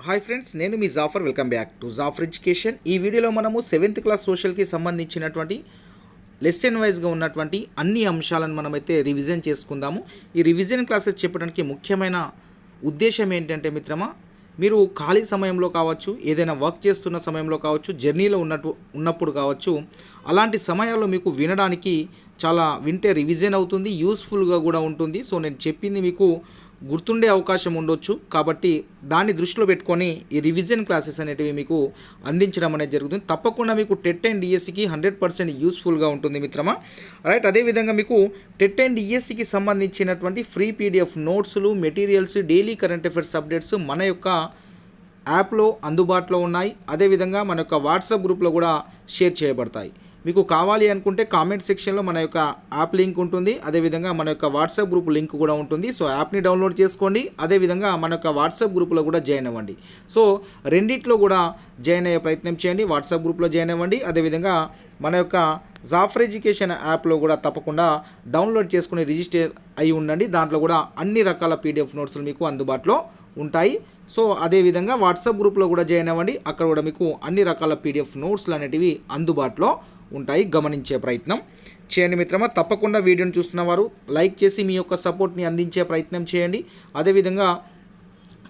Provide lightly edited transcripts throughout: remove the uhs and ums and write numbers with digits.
Hi friends, నేను మీ Jafar. Welcome back to Jafar education. ఈ వీడియోలో మనము 7th క్లాస్ సోషల్కి సంబంధించినటువంటి లెసన్ వైజ్గా ఉన్నటువంటి అన్ని అంశాలను మనమైతే రివిజన్ చేసుకుందాము. ఈ రివిజన్ క్లాసెస్ చెప్పడానికి ముఖ్యమైన ఉద్దేశం ఏంటంటే మిత్రమా, మీరు ఖాళీ సమయంలో కావచ్చు, ఏదైనా వర్క్ చేస్తున్న సమయంలో కావచ్చు, జర్నీలో ఉన్నప్పుడు కావచ్చు, అలాంటి సమయాల్లో మీకు వినడానికి చాలా వింటే రివిజన్ అవుతుంది, యూస్ఫుల్గా కూడా ఉంటుంది. సో నేను చెప్పింది మీకు గుర్తుండే అవకాశం ఉండొచ్చు, కాబట్టి దాన్ని దృష్టిలో పెట్టుకొని ఈ రివిజన్ క్లాసెస్ అనేటివి మీకు అందించడం అనేది జరుగుతుంది. తప్పకుండా మీకు టెట్ అండ్ డిఎస్సికి 100% యూస్ఫుల్గా ఉంటుంది మిత్రమా. రైట్, అదేవిధంగా మీకు టెట్ అండ్ డిఎస్సికి సంబంధించినటువంటి ఫ్రీ పీడిఎఫ్ నోట్స్లు, materials, daily current affairs updates మన యొక్క యాప్లో అందుబాటులో ఉన్నాయి. అదేవిధంగా మన యొక్క వాట్సాప్ గ్రూప్లో కూడా షేర్ చేయబడతాయి. మీకు కావాలి అనుకుంటే కామెంట్ సెక్షన్లో మన యొక్క యాప్ లింక్ ఉంటుంది, అదేవిధంగా మన యొక్క వాట్సాప్ గ్రూప్ లింక్ కూడా ఉంటుంది. సో యాప్ని డౌన్లోడ్ చేసుకోండి, అదేవిధంగా మన యొక్క వాట్సాప్ గ్రూప్లో కూడా జాయిన్ అవ్వండి. సో రెండిట్లో కూడా జాయిన్ అయ్యే ప్రయత్నం చేయండి. వాట్సాప్ గ్రూప్లో జాయిన్ అవ్వండి, అదేవిధంగా మన యొక్క జాఫర్ ఎడ్యుకేషన్ యాప్లో కూడా తప్పకుండా డౌన్లోడ్ చేసుకుని రిజిస్టర్ అయి ఉండండి. దాంట్లో కూడా అన్ని రకాల పీడిఎఫ్ నోట్స్లు మీకు అందుబాటులో ఉంటాయి. సో అదేవిధంగా వాట్సాప్ గ్రూప్లో కూడా జాయిన్ అవ్వండి, అక్కడ కూడా మీకు అన్ని రకాల పీడిఎఫ్ నోట్స్లు అనేటివి అందుబాటులో ఉంటాయి. గమనించే ప్రయత్నం చేయండి మిత్రమా. తప్పకుండా వీడియోని చూస్తున్న వారు లైక్ చేసి మీ యొక్క సపోర్ట్ని అందించే ప్రయత్నం చేయండి. అదేవిధంగా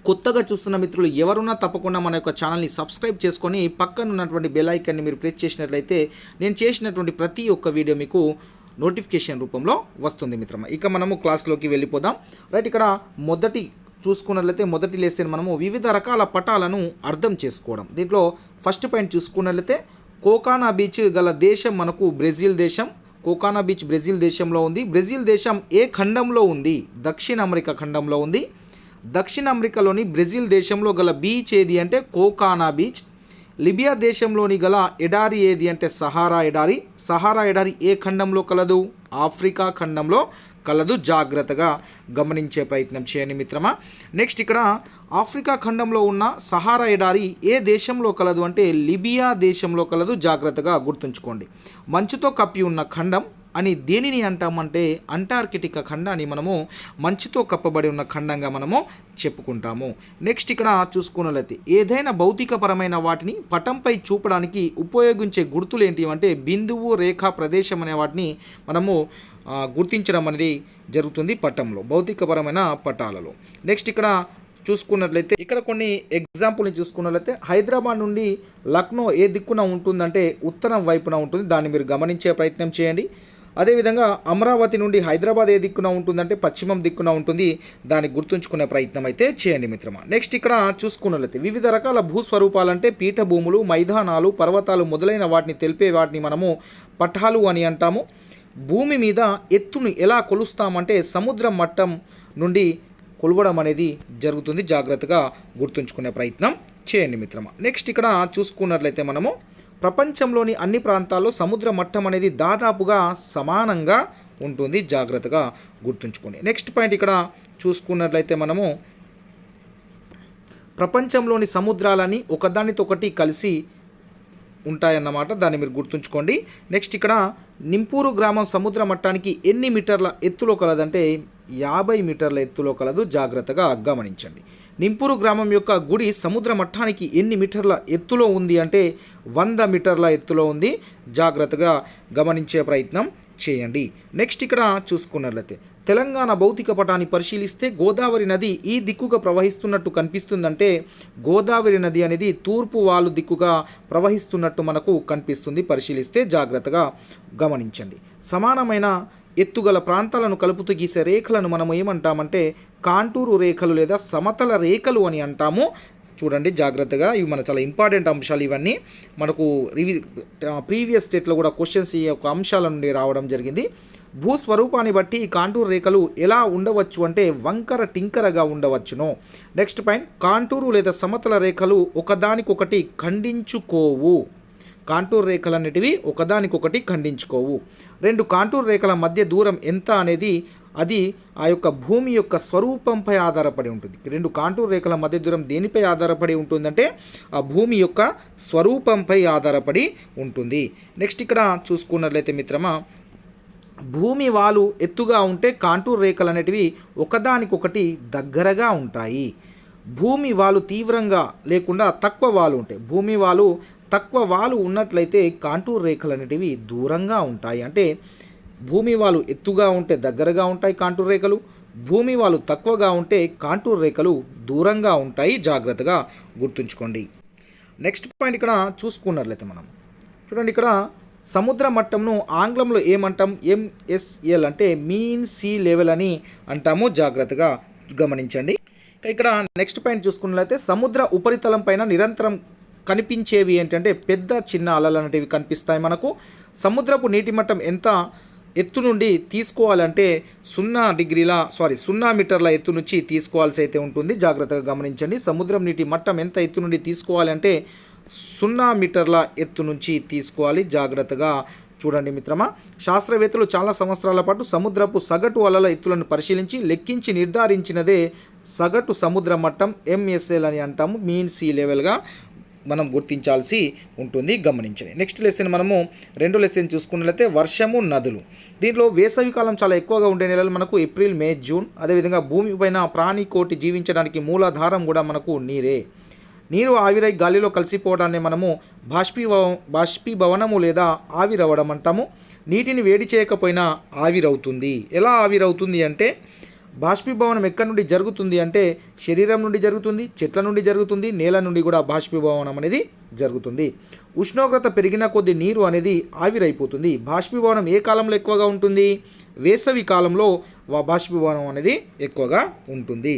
కొత్తగా చూస్తున్న మిత్రులు ఎవరున్నా తప్పకుండా మన యొక్క ఛానల్ని సబ్స్క్రైబ్ చేసుకొని పక్కన ఉన్నటువంటి బెల్ ఐకాన్ని మీరు ప్రెస్ చేసినట్లయితే నేను చేసినటువంటి ప్రతి ఒక్క వీడియో మీకు నోటిఫికేషన్ రూపంలో వస్తుంది మిత్రమా. ఇక మనము క్లాస్లోకి వెళ్ళిపోదాం. రైట్, ఇక్కడ చూసుకున్నట్లయితే మొదటి లెసన్ మనము వివిధ రకాల పటాలను అర్థం చేసుకోవడం. దీంట్లో ఫస్ట్ పాయింట్ చూసుకున్నట్లయితే కోకానా బీచ్ గల దేశం మనకు బ్రెజిల్ దేశం. కోకానా బీచ్ బ్రెజిల్ దేశంలో ఉంది. బ్రెజిల్ దేశం ఏ ఖండంలో ఉంది? దక్షిణ అమెరికా ఖండంలో ఉంది. దక్షిణ అమెరికాలోని బ్రెజిల్ దేశంలో గల బీచ్ ఏది అంటే కోకానా బీచ్. లిబియా దేశంలోని గల ఎడారి ఏది అంటే సహారా ఎడారి. సహారా ఎడారి ఏ ఖండంలో కలదు? ఆఫ్రికా ఖండంలో కలదు. జాగ్రత్తగా గమనించే ప్రయత్నం చేయండి మిత్రమా. నెక్స్ట్ ఇక్కడ ఆఫ్రికా ఖండంలో ఉన్న సహారా ఎడారి ఏ దేశంలో కలదు అంటే లిబియా దేశంలో కలదు. జాగ్రత్తగా గుర్తుంచుకోండి. మంచుతో కప్పి ఉన్న ఖండం అని దేనిని అంటామంటే అంటార్కిటికా ఖండాన్ని మనము మంచుతో కప్పబడి ఉన్న ఖండంగా మనము చెప్పుకుంటాము. నెక్స్ట్ ఇక్కడ చూసుకున్నట్లయితే ఏదైనా భౌతికపరమైన వాటిని పటంపై చూపడానికి ఉపయోగించే గుర్తులు ఏంటి అంటే బిందువు, రేఖ, ప్రదేశం అనే వాటిని మనము గుర్తించడం అనేది జరుగుతుంది పటంలో, భౌతికపరమైన పటాలలో. నెక్స్ట్ ఇక్కడ చూసుకున్నట్లయితే ఇక్కడ కొన్ని ఎగ్జాంపుల్ని చూసుకున్నట్లయితే హైదరాబాద్ నుండి లక్నో ఏ దిక్కున ఉంటుందంటే ఉత్తరం వైపున ఉంటుంది. దాన్ని మీరు గమనించే ప్రయత్నం చేయండి. అదేవిధంగా అమరావతి నుండి హైదరాబాద్ ఏ దిక్కున ఉంటుందంటే పశ్చిమం దిక్కున ఉంటుంది. దాన్ని గుర్తుంచుకునే ప్రయత్నం అయితే చేయండి మిత్రమా. నెక్స్ట్ ఇక్కడ చూసుకున్నట్లయితే వివిధ రకాల భూస్వరూపాలంటే పీఠభూములు, మైదానాలు, పర్వతాలు మొదలైన వాటిని తెలిపే వాటిని మనము పటాలు అని అంటాము. భూమి మీద ఎత్తును ఎలా కొలుస్తామంటే సముద్ర మట్టం నుండి కొలవడం అనేది జరుగుతుంది. జాగ్రత్తగా గుర్తుంచుకునే ప్రయత్నం చేయండి మిత్రమా. నెక్స్ట్ ఇక్కడ చూసుకున్నట్లయితే మనము ప్రపంచంలోని అన్ని ప్రాంతాల్లో సముద్ర మట్టం అనేది దాదాపుగా సమానంగా ఉంటుంది. జాగ్రత్తగా గుర్తుంచుకోండి. నెక్స్ట్ పాయింట్ ఇక్కడ చూసుకున్నట్లయితే మనము ప్రపంచంలోని సముద్రాలని ఒకదానితో ఒకటి కలిసి ఉంటాయన్నమాట, దాన్ని మీరు గుర్తుంచుకోండి. నెక్స్ట్ ఇక్కడ నింపూరు గ్రామం సముద్ర మట్టానికి ఎన్ని మీటర్ల ఎత్తులో కలదంటే 50 మీటర్ల ఎత్తులో కలదు. జాగ్రత్తగా గమనించండి. నింపూరు గ్రామం యొక్క గుడి సముద్ర మట్టానికి ఎన్ని మీటర్ల ఎత్తులో ఉంది అంటే 100 మీటర్ల ఎత్తులో ఉంది. జాగ్రత్తగా గమనించే ప్రయత్నం చేయండి. నెక్స్ట్ ఇక్కడ చూసుకున్నట్లయితే తెలంగాణ భౌతిక పటాన్ని పరిశీలిస్తే గోదావరి నది ఈ దిక్కుగా ప్రవహిస్తున్నట్టు కనిపిస్తుందంటే గోదావరి నది అనేది తూర్పు వాలు దిక్కుగా ప్రవహిస్తున్నట్టు మనకు కనిపిస్తుంది పరిశీలిస్తే. జాగ్రత్తగా గమనించండి. సమానమైన ఎత్తుగల ప్రాంతాలను కలుపుతూ గీసే రేఖలను మనం ఏమంటామంటే కాంటూరు రేఖలు లేదా సమతల రేఖలు అని అంటాము. చూడండి జాగ్రత్తగా, ఇవి మన చాలా ఇంపార్టెంట్ అంశాలు. ఇవన్నీ మనకు ప్రీవియస్ స్టేట్లో కూడా క్వశ్చన్స్ ఈ యొక్క అంశాల నుండి రావడం జరిగింది. భూస్వరూపాన్ని బట్టి ఈ కాంటూరు రేఖలు ఎలా ఉండవచ్చు అంటే వంకర టింకరగా ఉండవచ్చును. నెక్స్ట్ పాయింట్ కాంటూరు లేదా సమతల రేఖలు ఒకదానికొకటి ఖండించుకోవు. కాంటూర్ రేఖలు అనేటివి ఒకదానికొకటి ఖండించుకోవు. రెండు కాంటూర్ రేఖల మధ్య దూరం ఎంత అనేది అది ఆ యొక్క భూమి యొక్క స్వరూపంపై ఆధారపడి ఉంటుంది. రెండు కాంటూర్ రేఖల మధ్య దూరం దేనిపై ఆధారపడి ఉంటుందంటే ఆ భూమి యొక్క స్వరూపంపై ఆధారపడి ఉంటుంది. నెక్స్ట్ ఇక్కడ చూసుకున్నట్లయితే మిత్రమా భూమి వాలు ఎత్తుగా ఉంటే కాంటూర్ రేఖలు అనేటివి ఒకదానికొకటి దగ్గరగా ఉంటాయి. భూమి వాలు తీవ్రంగా లేకుండా తక్కువ వాలు ఉంటాయి. భూమి వాలు తక్కువ వాలు ఉన్నట్లయితే కాంటూర్ రేఖలు అనేటివి దూరంగా ఉంటాయి. అంటే భూమి వాలు ఎత్తుగా ఉంటే దగ్గరగా ఉంటాయి కాంటూర్ రేఖలు, భూమి వాలు తక్కువగా ఉంటే కాంటూర్ రేఖలు దూరంగా ఉంటాయి. జాగ్రత్తగా గుర్తుంచుకోండి. నెక్స్ట్ పాయింట్ ఇక్కడ చూసుకున్నట్లయితే మనం చూడండి, ఇక్కడ సముద్ర మట్టంను ఆంగ్లంలో ఏమంటాం? ఎంఎస్ఎల్ అంటే మీన్ సీ లెవెల్ అని అంటాము. జాగ్రత్తగా గమనించండి. ఇక్కడ నెక్స్ట్ పాయింట్ చూసుకున్నట్లయితే సముద్ర ఉపరితలం పైన నిరంతరం కనిపించేవి ఏంటంటే పెద్ద చిన్న అలలు అనేటివి కనిపిస్తాయి మనకు. సముద్రపు నీటి మట్టం ఎంత ఎత్తు నుండి తీసుకోవాలంటే 0 మీటర్ల ఎత్తు నుంచి తీసుకోవాల్సి అయితే ఉంటుంది. జాగ్రత్తగా గమనించండి. సముద్రం నీటి మట్టం ఎంత ఎత్తు నుండి తీసుకోవాలంటే 0 మీటర్ల ఎత్తు నుంచి తీసుకోవాలి. జాగ్రత్తగా చూడండి మిత్రమా. శాస్త్రవేత్తలు చాలా సంవత్సరాల పాటు సముద్రపు సగటు అలల ఎత్తులను పరిశీలించి లెక్కించి నిర్ధారించినదే సగటు సముద్ర మట్టం ఎంఎస్ఎల్ అని అంటాము. మీన్ సీ లెవెల్గా మనం గుర్తించాల్సి ఉంటుంది. గమనించండి. నెక్స్ట్ లెసన్ మనము 2వ లెసన్ చూసుకున్నట్లయితే వర్షము, నదులు. దీంట్లో వేసవికాలం చాలా ఎక్కువగా ఉండే నెలలు మనకు ఏప్రిల్, మే, జూన్. అదేవిధంగా భూమిపైన ప్రాణికోటి జీవించడానికి మూలాధారం కూడా మనకు నీరే. నీరు ఆవిరై గాలిలో కలిసిపోవడాన్ని మనము బాష్పీభవనము లేదా ఆవిరవడం అంటాము. నీటిని వేడి చేయకపోయినా ఆవిరవుతుంది. ఎలా ఆవిరవుతుంది అంటే బాష్పీభవనం ఎక్కడి నుండి జరుగుతుంది అంటే శరీరం నుండి జరుగుతుంది, చెట్ల నుండి జరుగుతుంది, నేల నుండి కూడా బాష్పీభవనం అనేది జరుగుతుంది. ఉష్ణోగ్రత పెరిగిన కొద్దీ నీరు అనేది ఆవిరైపోతుంది. బాష్పీభవనం ఏ కాలంలో ఎక్కువగా ఉంటుంది? వేసవి కాలంలో బాష్పీభవనం అనేది ఎక్కువగా ఉంటుంది.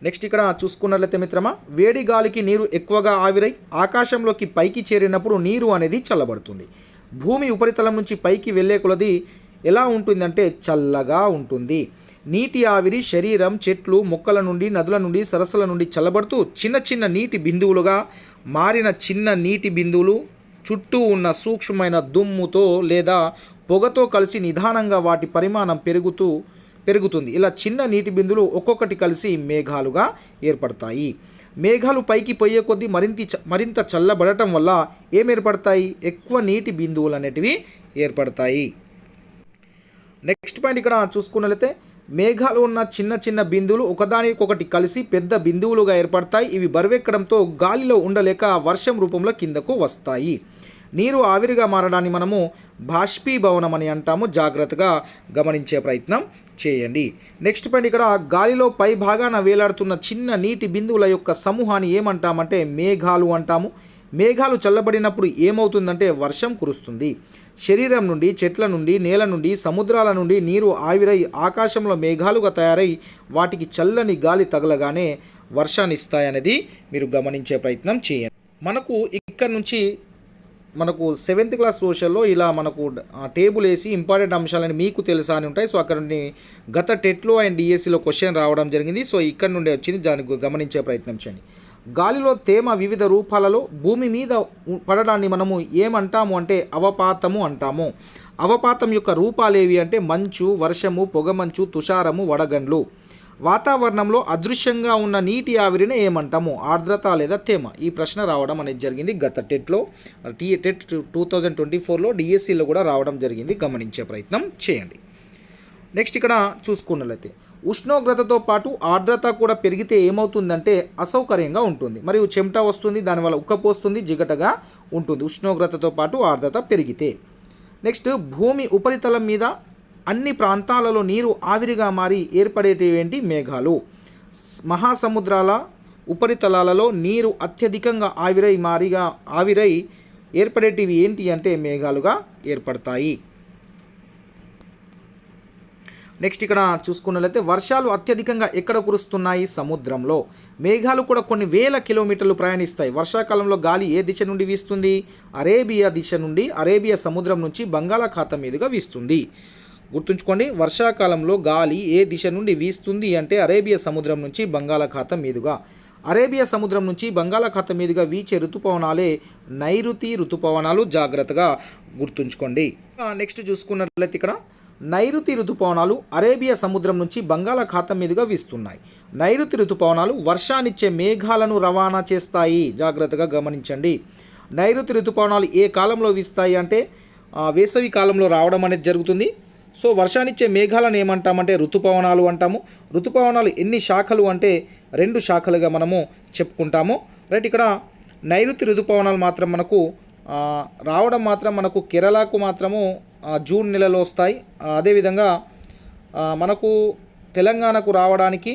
నెక్స్ట్ ఇక్కడ చూసుకున్నట్లయితే మిత్రమా, వేడి గాలికి నీరు ఎక్కువగా ఆవిరై ఆకాశంలోకి పైకి చేరినప్పుడు నీరు అనేది చల్లబడుతుంది. భూమి ఉపరితలం నుంచి పైకి వెళ్ళే కొలది ఎలా ఉంటుందంటే చల్లగా ఉంటుంది. నీటి ఆవిరి శరీరం, చెట్లు, మొక్కల నుండి, నదుల నుండి, సరస్సుల నుండి చల్లబడుతూ చిన్న చిన్న నీటి బిందువులుగా మారిన చిన్న నీటి బిందువులు చుట్టూ ఉన్న సూక్ష్మమైన దుమ్ముతో లేదా పొగతో కలిసి నిదానంగా వాటి పరిమాణం పెరుగుతుంది. ఇలా చిన్న నీటి బిందువులు ఒక్కొక్కటి కలిసి మేఘాలుగా ఏర్పడతాయి. మేఘాలు పైకి పోయే కొద్దీ మరింత చల్లబడటం వల్ల ఏర్పడతాయి? ఎక్కువ నీటి బిందువులు అనేటివి ఏర్పడతాయి. నెక్స్ట్ పాయింట్ ఇక్కడ చూసుకున్నట్లయితే మేఘాలు ఉన్న చిన్న చిన్న బిందువులు ఒకదానికొకటి కలిసి పెద్ద బిందువులుగా ఏర్పడతాయి. ఇవి బరువెక్కడంతో గాలిలో ఉండలేక వర్షం రూపంలో కిందకు వస్తాయి. నీరు ఆవిరిగా మారడాన్ని మనము బాష్పీభవనం అని అంటాము. జాగ్రత్తగా గమనించే ప్రయత్నం చేయండి. నెక్స్ట్ పాయింట్ ఇక్కడ గాలిలో పై భాగాన వేలాడుతున్న చిన్న నీటి బిందువుల యొక్క సమూహాన్ని ఏమంటామంటే మేఘాలు అంటాము. మేఘాలు చల్లబడినప్పుడు ఏమవుతుందంటే వర్షం కురుస్తుంది. శరీరం నుండి, చెట్ల నుండి, నేల నుండి, సముద్రాల నుండి నీరు ఆవిరై ఆకాశంలో మేఘాలుగా తయారై వాటికి చల్లని గాలి తగలగానే వర్షాన్ని ఇస్తాయనేది మీరు గమనించే ప్రయత్నం చేయండి. మనకు ఇక్కడ నుంచి మనకు 7th క్లాస్ సోషల్లో ఇలా మనకు టేబుల్ వేసి ఇంపార్టెంట్ అంశాలని మీకు తెలుసా అని ఉంటాయి. సో అక్కడ నుండి గత టెట్లో అండ్ డిఎస్సిలో క్వశ్చన్ రావడం జరిగింది. సో ఇక్కడ నుండి వచ్చింది, దానికి గమనించే ప్రయత్నం చేయండి. గాలిలో తేమ వివిధ రూపాలలో భూమి మీద పడడాన్ని మనము ఏమంటాము అంటే అవపాతము అంటాము. అవపాతం యొక్క రూపాలేవి అంటే మంచు, వర్షము, పొగమంచు, తుషారము, వడగండ్లు. వాతావరణంలో అదృశ్యంగా ఉన్న నీటి ఆవిరిని ఏమంటాము? ఆర్ద్రత లేదా తేమ. ఈ ప్రశ్న రావడం అనేది జరిగింది గత టెట్లో. టెట్ 2024లో డిఎస్సిలో కూడా రావడం జరిగింది. గమనించే ప్రయత్నం చేయండి. నెక్స్ట్ ఇక్కడ చూసుకున్నట్లయితే ఉష్ణోగ్రతతో పాటు ఆర్ద్రత కూడా పెరిగితే ఏమవుతుందంటే అసౌకర్యంగా ఉంటుంది, మరియు చెమట వస్తుంది, దానివల్ల ఉక్కపోస్తుంది, జిగటగా ఉంటుంది ఉష్ణోగ్రతతో పాటు ఆర్ద్రత పెరిగితే. నెక్స్ట్ భూమి ఉపరితలం మీద అన్ని ప్రాంతాలలో నీరు ఆవిరిగా మారి ఏర్పడేటివేంటి? మేఘాలు. మహాసముద్రాల ఉపరితలాలలో నీరు అత్యధికంగా ఆవిరై ఏర్పడేటివి ఏంటి అంటే మేఘాలుగా ఏర్పడతాయి. నెక్స్ట్ ఇక్కడ చూసుకున్నట్లయితే వర్షాలు అత్యధికంగా ఎక్కడ కురుస్తున్నాయి? సముద్రంలో. మేఘాలు కూడా కొన్ని వేల కిలోమీటర్లు ప్రయాణిస్తాయి. వర్షాకాలంలో గాలి ఏ దిశ నుండి వీస్తుంది? అరేబియా దిశ నుండి, అరేబియా సముద్రం నుంచి బంగాళాఖాతం మీదుగా వీస్తుంది. గుర్తుంచుకోండి, వర్షాకాలంలో గాలి ఏ దిశ నుండి వీస్తుంది అంటే అరేబియా సముద్రం నుంచి బంగాళాఖాతం మీదుగా. అరేబియా సముద్రం నుంచి బంగాళాఖాతం మీదుగా వీచే ఋతుపవనాలే నైరుతి ఋతుపవనాలు. జాగ్రత్తగా గుర్తుంచుకోండి. నెక్స్ట్ చూసుకున్నట్లయితే ఇక్కడ నైరుతి ఋతుపవనాలు అరేబియా సముద్రం నుంచి బంగాళాఖాతం మీదుగా వీస్తున్నాయి. నైరుతి ఋతుపవనాలు వర్షాన్నిచ్చే మేఘాలను రవాణా చేస్తాయి. జాగ్రత్తగా గమనించండి. నైరుతి ఋతుపవనాలు ఏ కాలంలో వీస్తాయి అంటే వేసవి కాలంలో రావడం అనేది జరుగుతుంది. సో వర్షాన్నిచ్చే మేఘాలను ఏమంటామంటే ఋతుపవనాలు అంటాము. ఋతుపవనాలు ఎన్ని శాఖలు అంటే 2 శాఖలుగా మనము చెప్పుకుంటాము. రైట్, ఇక్కడ నైరుతి ఋతుపవనాలు మాత్రం మనకు రావడం మాత్రం మనకు కేరళకు మాత్రము జూన్ నెలలో వస్తాయి. అదేవిధంగా మనకు తెలంగాణకు రావడానికి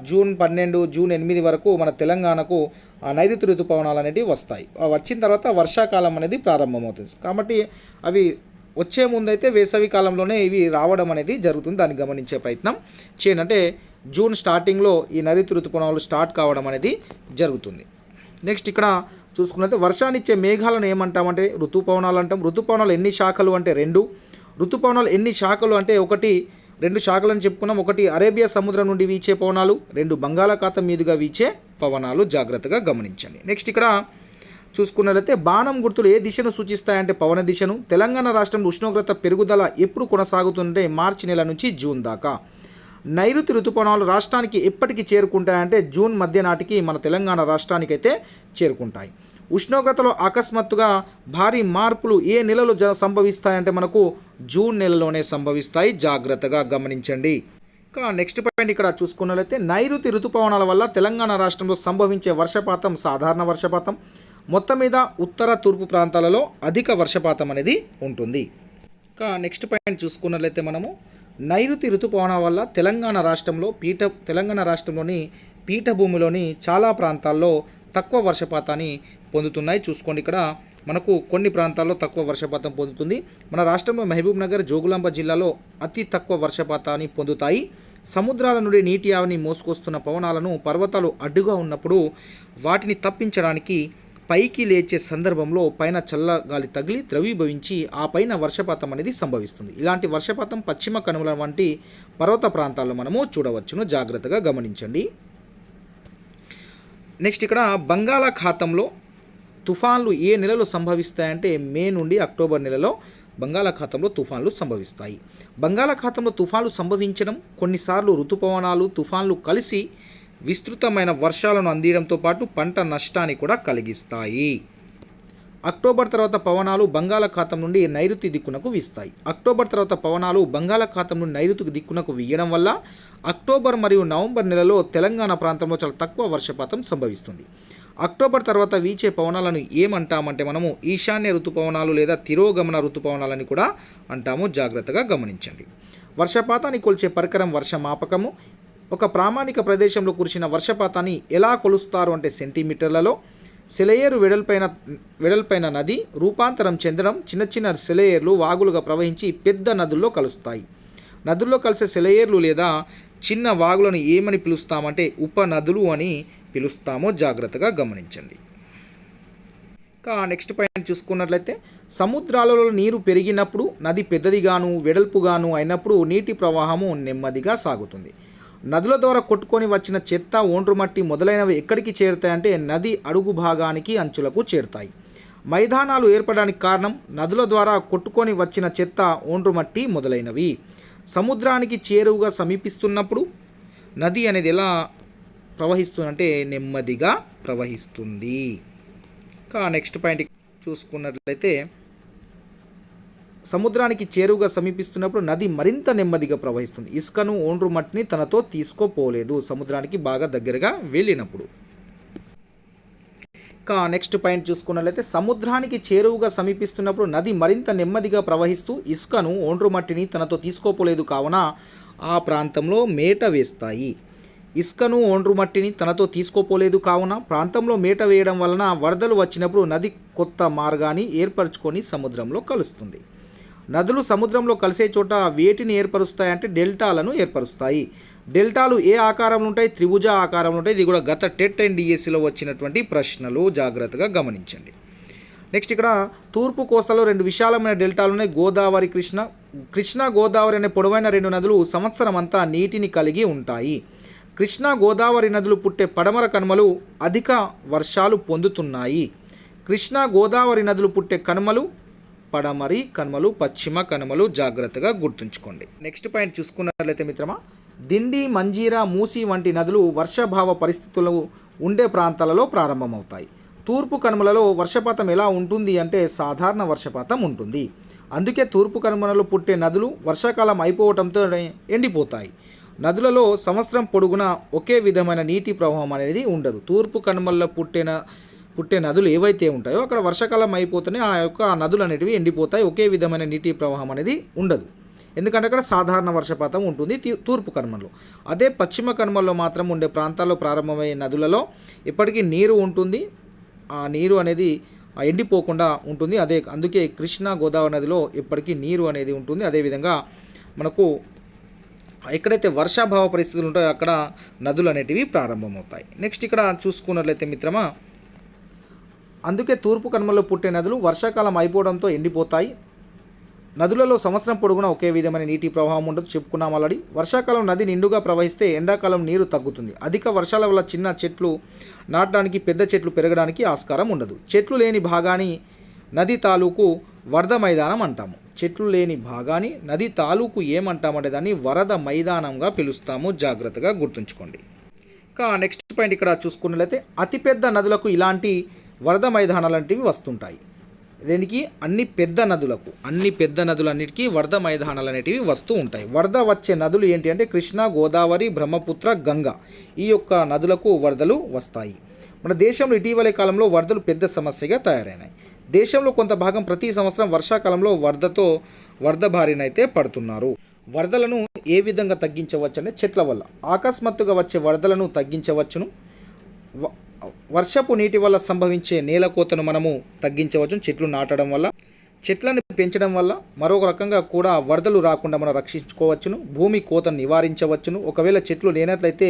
జూన్ 12, జూన్ 8 వరకు మన తెలంగాణకు నైరుతి ఋతుపవనాలు అనేవి వస్తాయి. వచ్చిన తర్వాత వర్షాకాలం అనేది ప్రారంభమవుతుంది. కాబట్టి అవి వచ్చే ముందైతే వేసవి కాలంలోనే ఇవి రావడం అనేది జరుగుతుంది. దాన్ని గమనించే ప్రయత్నం చేయండి. అంటే జూన్ స్టార్టింగ్లో ఈ నైరుతి ఋతుపవనాలు స్టార్ట్ కావడం అనేది జరుగుతుంది. నెక్స్ట్ ఇక్కడ చూసుకున్నట్లయితే వర్షాన్నిచ్చే మేఘాలను ఏమంటామంటే ఋతుపవనాలు అంటాం. ఋతుపవనాలు ఎన్ని శాఖలు అంటే 2. ఋతుపవనాలు ఎన్ని శాఖలు అంటే 2 శాఖలను చెప్పుకున్నాం. 1 అరేబియా సముద్రం నుండి వీచే పవనాలు, 2 బంగాళాఖాతం మీదుగా వీచే పవనాలు. జాగ్రత్తగా గమనించండి. నెక్స్ట్ ఇక్కడ చూసుకున్నట్లయితే బాణం గుర్తులు ఏ దిశను సూచిస్తాయంటే పవన దిశను. తెలంగాణ రాష్ట్రంలో ఉష్ణోగ్రత పెరుగుదల ఎప్పుడు కొనసాగుతుంటే మార్చి నెల నుంచి జూన్ దాకా. నైరుతి ఋతుపవనాలు రాష్ట్రానికి ఎప్పటికి చేరుకుంటాయంటే జూన్ మధ్య నాటికి మన తెలంగాణ రాష్ట్రానికి అయితే చేరుకుంటాయి. ఉష్ణోగ్రతలో అకస్మాత్తుగా భారీ మార్పులు ఏ నెలలో సంభవిస్తాయంటే మనకు జూన్ నెలలోనే సంభవిస్తాయి. జాగ్రత్తగా గమనించండి. ఇంకా నెక్స్ట్ పాయింట్ ఇక్కడ చూసుకున్నట్లయితే నైరుతి ఋతుపవనాల వల్ల తెలంగాణ రాష్ట్రంలో సంభవించే వర్షపాతం సాధారణ వర్షపాతం. మొత్తం మీద ఉత్తర తూర్పు ప్రాంతాలలో అధిక వర్షపాతం అనేది ఉంటుంది. ఇంకా నెక్స్ట్ పాయింట్ చూసుకున్నట్లయితే మనము నైరుతి ఋతుపవనాల వల్ల తెలంగాణ రాష్ట్రంలోని పీఠభూమిలోని చాలా ప్రాంతాల్లో తక్కువ వర్షపాతాన్ని పొందుతున్నాయి. చూసుకోండి, ఇక్కడ మనకు కొన్ని ప్రాంతాల్లో తక్కువ వర్షపాతం పొందుతుంది. మన రాష్ట్రంలో మహబూబ్ నగర్, జోగులాంబ జిల్లాలో అతి తక్కువ వర్షపాతాన్ని పొందుతాయి. సముద్రాల నుండి నీటి ఆవిని మోసుకొస్తున్న పవనాలను పర్వతాలు అడ్డుగా ఉన్నప్పుడు వాటిని తప్పించడానికి పైకి లేచే సందర్భంలో పైన చల్లగాలి తగిలి ద్రవీభవించి ఆ పైన వర్షపాతం అనేది సంభవిస్తుంది. ఇలాంటి వర్షపాతం పశ్చిమ కనుమల వంటి పర్వత ప్రాంతాల్లో మనము చూడవచ్చును. జాగ్రత్తగా గమనించండి. నెక్స్ట్ ఇక్కడ బంగాళాఖాతంలో తుఫాన్లు ఏ నెలలో సంభవిస్తాయంటే మే నుండి అక్టోబర్ నెలలో బంగాళాఖాతంలో తుఫాన్లు సంభవిస్తాయి. బంగాళాఖాతంలో తుఫాన్లు సంభవించడం కొన్నిసార్లు ఋతుపవనాలు తుఫాన్లు కలిసి విస్తృతమైన వర్షాలను అందించడంతో పాటు పంట నష్టాన్ని కూడా కలిగిస్తాయి. అక్టోబర్ తర్వాత పవనాలు బంగాళాఖాతం నుండి నైరుతి దిక్కునకు వీస్తాయి. అక్టోబర్ తర్వాత పవనాలు బంగాళాఖాతం నుండి నైరుతి దిక్కునకు వీయడం వల్ల అక్టోబర్ మరియు నవంబర్ నెలలో తెలంగాణ ప్రాంతంలో చాలా తక్కువ వర్షపాతం సంభవిస్తుంది. అక్టోబర్ తర్వాత వీచే పవనాలను ఏమంటామంటే మనము ఈశాన్య ఋతుపవనాలు లేదా తిరోగమన ఋతుపవనాలని కూడా అంటాము. జాగ్రత్తగా గమనించండి. వర్షపాతాన్ని కొలిచే పరికరం వర్షమాపకము. ఒక ప్రామాణిక ప్రదేశంలో కురిసిన వర్షపాతాన్ని ఎలా కొలుస్తారు అంటే సెంటీమీటర్లలో. సెలయేరు వెడల్పైన నది రూపాంతరం చెందడం. చిన్న చిన్న సెలయేర్లు వాగులుగా ప్రవహించి పెద్ద నదుల్లో కలుస్తాయి. నదుల్లో కలిసే సెలయేర్లు లేదా చిన్న వాగులను ఏమని పిలుస్తామంటే ఉపనదులు అని పిలుస్తామో. జాగ్రత్తగా గమనించండి. ఇంకా నెక్స్ట్ పాయింట్ చూసుకున్నట్లయితే సముద్రాలలో నీరు పెరిగినప్పుడు నది పెద్దదిగాను వెడల్పుగాను అయినప్పుడు నీటి ప్రవాహము నెమ్మదిగా సాగుతుంది. నదుల ద్వారా కొట్టుకొని వచ్చిన చెత్త, ఒండ్రుమట్టి మొదలైనవి ఎక్కడికి చేరుతాయంటే నది అడుగు భాగానికి అంచులకు చేరుతాయి. మైదానాలు ఏర్పడడానికి కారణం నదుల ద్వారా కొట్టుకొని వచ్చిన చెత్త, ఒండ్రుమట్టి మొదలైనవి. సముద్రానికి చేరువుగా సమీపిస్తున్నప్పుడు నది అనేది ఎలా ప్రవహిస్తుందంటే నెమ్మదిగా ప్రవహిస్తుంది. ఇంకా నెక్స్ట్ పాయింట్ చూసుకున్నట్లయితే సముద్రానికి చేరువుగా సమీపిస్తున్నప్పుడు నది మరింత నెమ్మదిగా ప్రవహిస్తుంది. ఇసుకను, ఒండ్రు మట్టిని తనతో తీసుకోపోలేదు సముద్రానికి బాగా దగ్గరగా వెళ్ళినప్పుడు. ఇంకా నెక్స్ట్ పాయింట్ చూసుకున్నట్లయితే సముద్రానికి చేరువుగా సమీపిస్తున్నప్పుడు నది మరింత నెమ్మదిగా ప్రవహిస్తూ ఇసుకను, ఒండ్రు మట్టిని తనతో తీసుకోపోలేదు కావున ఆ ప్రాంతంలో మేట వేస్తాయి. ఇసుకను, ఒండ్రు మట్టిని తనతో తీసుకోపోలేదు కావున ప్రాంతంలో మేట వేయడం వలన వరదలు వచ్చినప్పుడు నది కొత్త మార్గాన్ని ఏర్పరచుకొని సముద్రంలో కలుస్తుంది. నదులు సముద్రంలో కలిసే చోట వేటిని ఏర్పరుస్తాయంటే డెల్టాలను ఏర్పరుస్తాయి. డెల్టాలు ఏ ఆకారంలో ఉంటాయి? త్రిభుజ ఆకారంలో ఉంటాయి. ఇది కూడా గత టెట్ అండ్ డిఎస్సిలో వచ్చినటువంటి ప్రశ్నలు. జాగ్రత్తగా గమనించండి. నెక్స్ట్ ఇక్కడ తూర్పు కోస్తాలో 2 విశాలమైన డెల్టాలు ఉన్నాయి. గోదావరి, కృష్ణా గోదావరి అనే పొడవైన 2 నదులు సంవత్సరం అంతా నీటిని కలిగి ఉంటాయి. కృష్ణా గోదావరి నదులు పుట్టే పడమర కనుమలు అధిక వర్షాలు పొందుతున్నాయి. కృష్ణా గోదావరి నదులు పుట్టే కనుమలు పడమరి కనుమలు, పశ్చిమ కనుమలు. జాగ్రత్తగా గుర్తుంచుకోండి. నెక్స్ట్ పాయింట్ చూసుకున్నట్లయితే మిత్రమా, దిండి, మంజీరా, మూసి వంటి నదులు వర్షాభావ పరిస్థితులు ఉండే ప్రాంతాలలో ప్రారంభమవుతాయి. తూర్పు కనుమలలో వర్షపాతం ఎలా ఉంటుంది అంటే సాధారణ వర్షపాతం ఉంటుంది. అందుకే తూర్పు కనుమలలో పుట్టే నదులు వర్షాకాలం అయిపోవటంతో ఎండిపోతాయి. నదులలో సంవత్సరం పొడుగునా ఒకే విధమైన నీటి ప్రవాహం అనేది ఉండదు. తూర్పు కనుమల్లో పుట్టే నదులు ఏవైతే ఉంటాయో అక్కడ వర్షాకాలం అయిపోతేనే ఆ యొక్క నదులు అనేటివి ఎండిపోతాయి. ఒకే విధమైన నీటి ప్రవాహం అనేది ఉండదు. ఎందుకంటే అక్కడ సాధారణ వర్షపాతం ఉంటుంది తూర్పు కనుమల్లో. అదే పశ్చిమ కనుమల్లో మాత్రం ఉండే ప్రాంతాల్లో ప్రారంభమయ్యే నదులలో ఎప్పటికీ నీరు ఉంటుంది. ఆ నీరు అనేది ఎండిపోకుండా ఉంటుంది. అందుకే కృష్ణా గోదావరి నదిలో ఎప్పటికీ నీరు అనేది ఉంటుంది. అదేవిధంగా మనకు ఎక్కడైతే వర్షాభావ పరిస్థితులు ఉంటాయో అక్కడ నదులు అనేటివి ప్రారంభమవుతాయి. నెక్స్ట్ ఇక్కడ చూసుకున్నట్లయితే మిత్రమా, అందుకే తూర్పు కనుమల్లో పుట్టే నదులు వర్షాకాలం అయిపోవడంతో ఎండిపోతాయి. నదులలో సంవత్సరం పొడుగునా ఒకే విధమైన నీటి ప్రవాహం ఉండదు, చెప్పుకున్నాం ఆల్రెడీ. వర్షాకాలం నది నిండుగా ప్రవహిస్తే ఎండాకాలం నీరు తగ్గుతుంది. అధిక వర్షాల వల్ల చిన్న చెట్లు నాటడానికి, పెద్ద చెట్లు పెరగడానికి ఆస్కారం ఉండదు. చెట్లు లేని భాగాన్ని నది తాలూకు వరద మైదానం అంటాము. చెట్లు లేని భాగాన్ని నది తాలూకు ఏమంటామంటే దాన్ని వరద మైదానంగా పిలుస్తాము. జాగ్రత్తగా గుర్తుంచుకోండి. ఇంకా నెక్స్ట్ పాయింట్ ఇక్కడ చూసుకున్నట్లయితే అతిపెద్ద నదులకు ఇలాంటి వరద మైదానాలు లాంటివి వస్తుంటాయి. దీనికి అన్ని పెద్ద నదులన్నిటికీ వరద మైదానాలు అనేటివి వస్తూ ఉంటాయి. వరద వచ్చే నదులు ఏంటి అంటే కృష్ణా, గోదావరి, బ్రహ్మపుత్ర, గంగా. ఈ యొక్క నదులకు వరదలు వస్తాయి. మన దేశంలో ఇటీవలి కాలంలో వరదలు పెద్ద సమస్యగా తయారైనాయి. దేశంలో కొంత భాగం ప్రతి సంవత్సరం వర్షాకాలంలో వరద బారినైతే పడుతున్నారు. వరదలను ఏ విధంగా తగ్గించవచ్చు అంటే చెట్ల వల్ల. అకస్మాత్తుగా వచ్చే వరదలను తగ్గించవచ్చును. వర్షపు నీటి వల్ల సంభవించే నేల కోతను మనము తగ్గించవచ్చు చెట్లు నాటడం వల్ల. చెట్లను పెంచడం వల్ల మరొక రకంగా కూడా వరదలు రాకుండా మనం రక్షించుకోవచ్చును. భూమి కోతను నివారించవచ్చును. ఒకవేళ చెట్లు లేనట్లయితే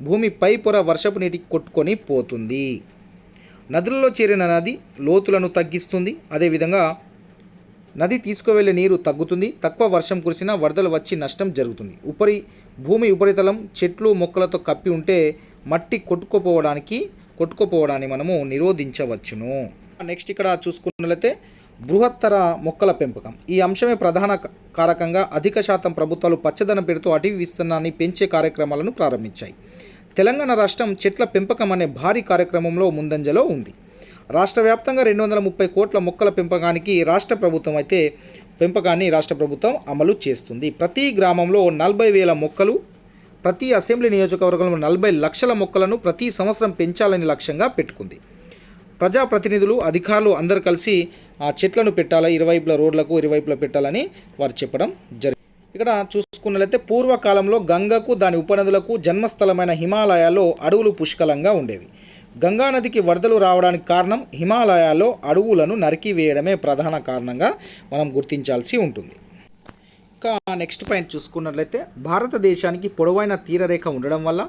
భూమిపై పొర వర్షపు నీటికి కొట్టుకొని పోతుంది. నదులలో చేరిన నది లోతులను తగ్గిస్తుంది. అదేవిధంగా నది తీసుకువెళ్ళే నీరు తగ్గుతుంది. తక్కువ వర్షం కురిసినా వరదలు వచ్చి నష్టం జరుగుతుంది. భూమి ఉపరితలం చెట్లు మొక్కలతో కప్పి ఉంటే మట్టి కొట్టుకుపోవడాన్ని మనము నిరోధించవచ్చును. నెక్స్ట్ ఇక్కడ చూసుకున్నట్లయితే బృహత్తర మొక్కల పెంపకం. ఈ అంశమే ప్రధాన కారకంగా అధిక శాతం ప్రభుత్వాలు పచ్చదనం పెడుతూ అటవీ విస్తీర్ణాన్ని పెంచే కార్యక్రమాలను ప్రారంభించాయి. తెలంగాణ రాష్ట్రం చెట్ల పెంపకం అనే భారీ కార్యక్రమంలో ముందంజలో ఉంది. రాష్ట్ర వ్యాప్తంగా 230 కోట్ల మొక్కల పెంపకాన్ని రాష్ట్ర ప్రభుత్వం అమలు చేస్తుంది. ప్రతి గ్రామంలో 40,000 మొక్కలు, ప్రతి అసెంబ్లీ నియోజకవర్గంలో 40 లక్షల మొక్కలను ప్రతి సంవత్సరం పెంచాలని లక్ష్యంగా పెట్టుకుంది. ప్రజాప్రతినిధులు, అధికారులు అందరూ కలిసి ఆ చెట్లను పెట్టాలి, ఇరువైపుల రోడ్లకు ఇరువైపులా పెట్టాలని వారు చెప్పడం జరిగింది. ఇక్కడ చూసుకున్నట్లయితే పూర్వకాలంలో గంగకు దాని ఉపనదులకు జన్మస్థలమైన హిమాలయాల్లో అడవులు పుష్కలంగా ఉండేవి. గంగా నదికి వరదలు రావడానికి కారణం హిమాలయాల్లో అడవులను నరికివేయడమే ప్రధాన కారణంగా మనం గుర్తించాల్సి ఉంటుంది. ఇంకా నెక్స్ట్ పాయింట్ చూసుకున్నట్లయితే భారతదేశానికి పొడవైన తీరరేఖ ఉండడం వల్ల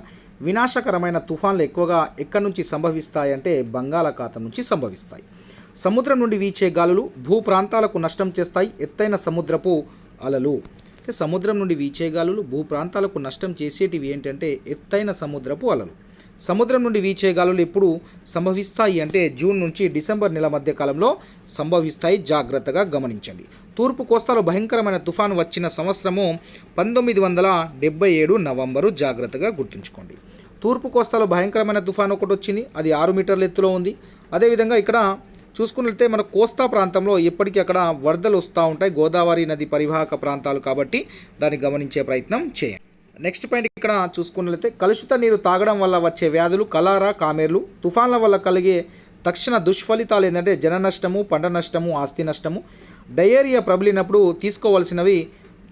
వినాశకరమైన తుఫాన్లు ఎక్కువగా ఎక్కడి నుంచి సంభవిస్తాయంటే బంగాళాఖాతం నుంచి సంభవిస్తాయి. సముద్రం నుండి వీచే గాలులు భూ ప్రాంతాలకు నష్టం చేస్తాయి. ఎత్తైన సముద్రపు అలలు అంటే సముద్రం నుండి వీచే గాలులు భూ ప్రాంతాలకు నష్టం చేసేటివి ఏంటంటే ఎత్తైన సముద్రపు అలలు. సముద్రం నుండి వీచే గాలులు ఎప్పుడు సంభవిస్తాయి అంటే జూన్ నుంచి డిసెంబర్ నెల మధ్య కాలంలో సంభవిస్తాయి. జాగ్రత్తగా గమనించండి. తూర్పు కోస్తాలో భయంకరమైన తుఫాను వచ్చిన సంవత్సరము 1977 నవంబరు. జాగ్రత్తగా గుర్తుంచుకోండి. తూర్పు కోస్తాలో భయంకరమైన తుఫాను ఒకటి వచ్చింది. అది 6 మీటర్ల ఎత్తులో ఉంది. అదేవిధంగా ఇక్కడ చూసుకున్నట్లయితే మన కోస్తా ప్రాంతంలో ఎప్పటికీ అక్కడ వరదలు వస్తూ ఉంటాయి. గోదావరి నది పరివాహక ప్రాంతాలు కాబట్టి దాన్ని గమనించే ప్రయత్నం చేయండి. నెక్స్ట్ పాయింట్ ఇక్కడ చూసుకున్నట్లయితే కలుషిత నీరు తాగడం వల్ల వచ్చే వ్యాధులు కలారా, కామెర్లు. తుఫాన్ల వల్ల కలిగే తక్షణ దుష్ఫలితాలు ఏంటంటే జన నష్టము, పంట నష్టము, ఆస్తి నష్టము. డయేరియా ప్రబలినప్పుడు తీసుకోవాల్సినవి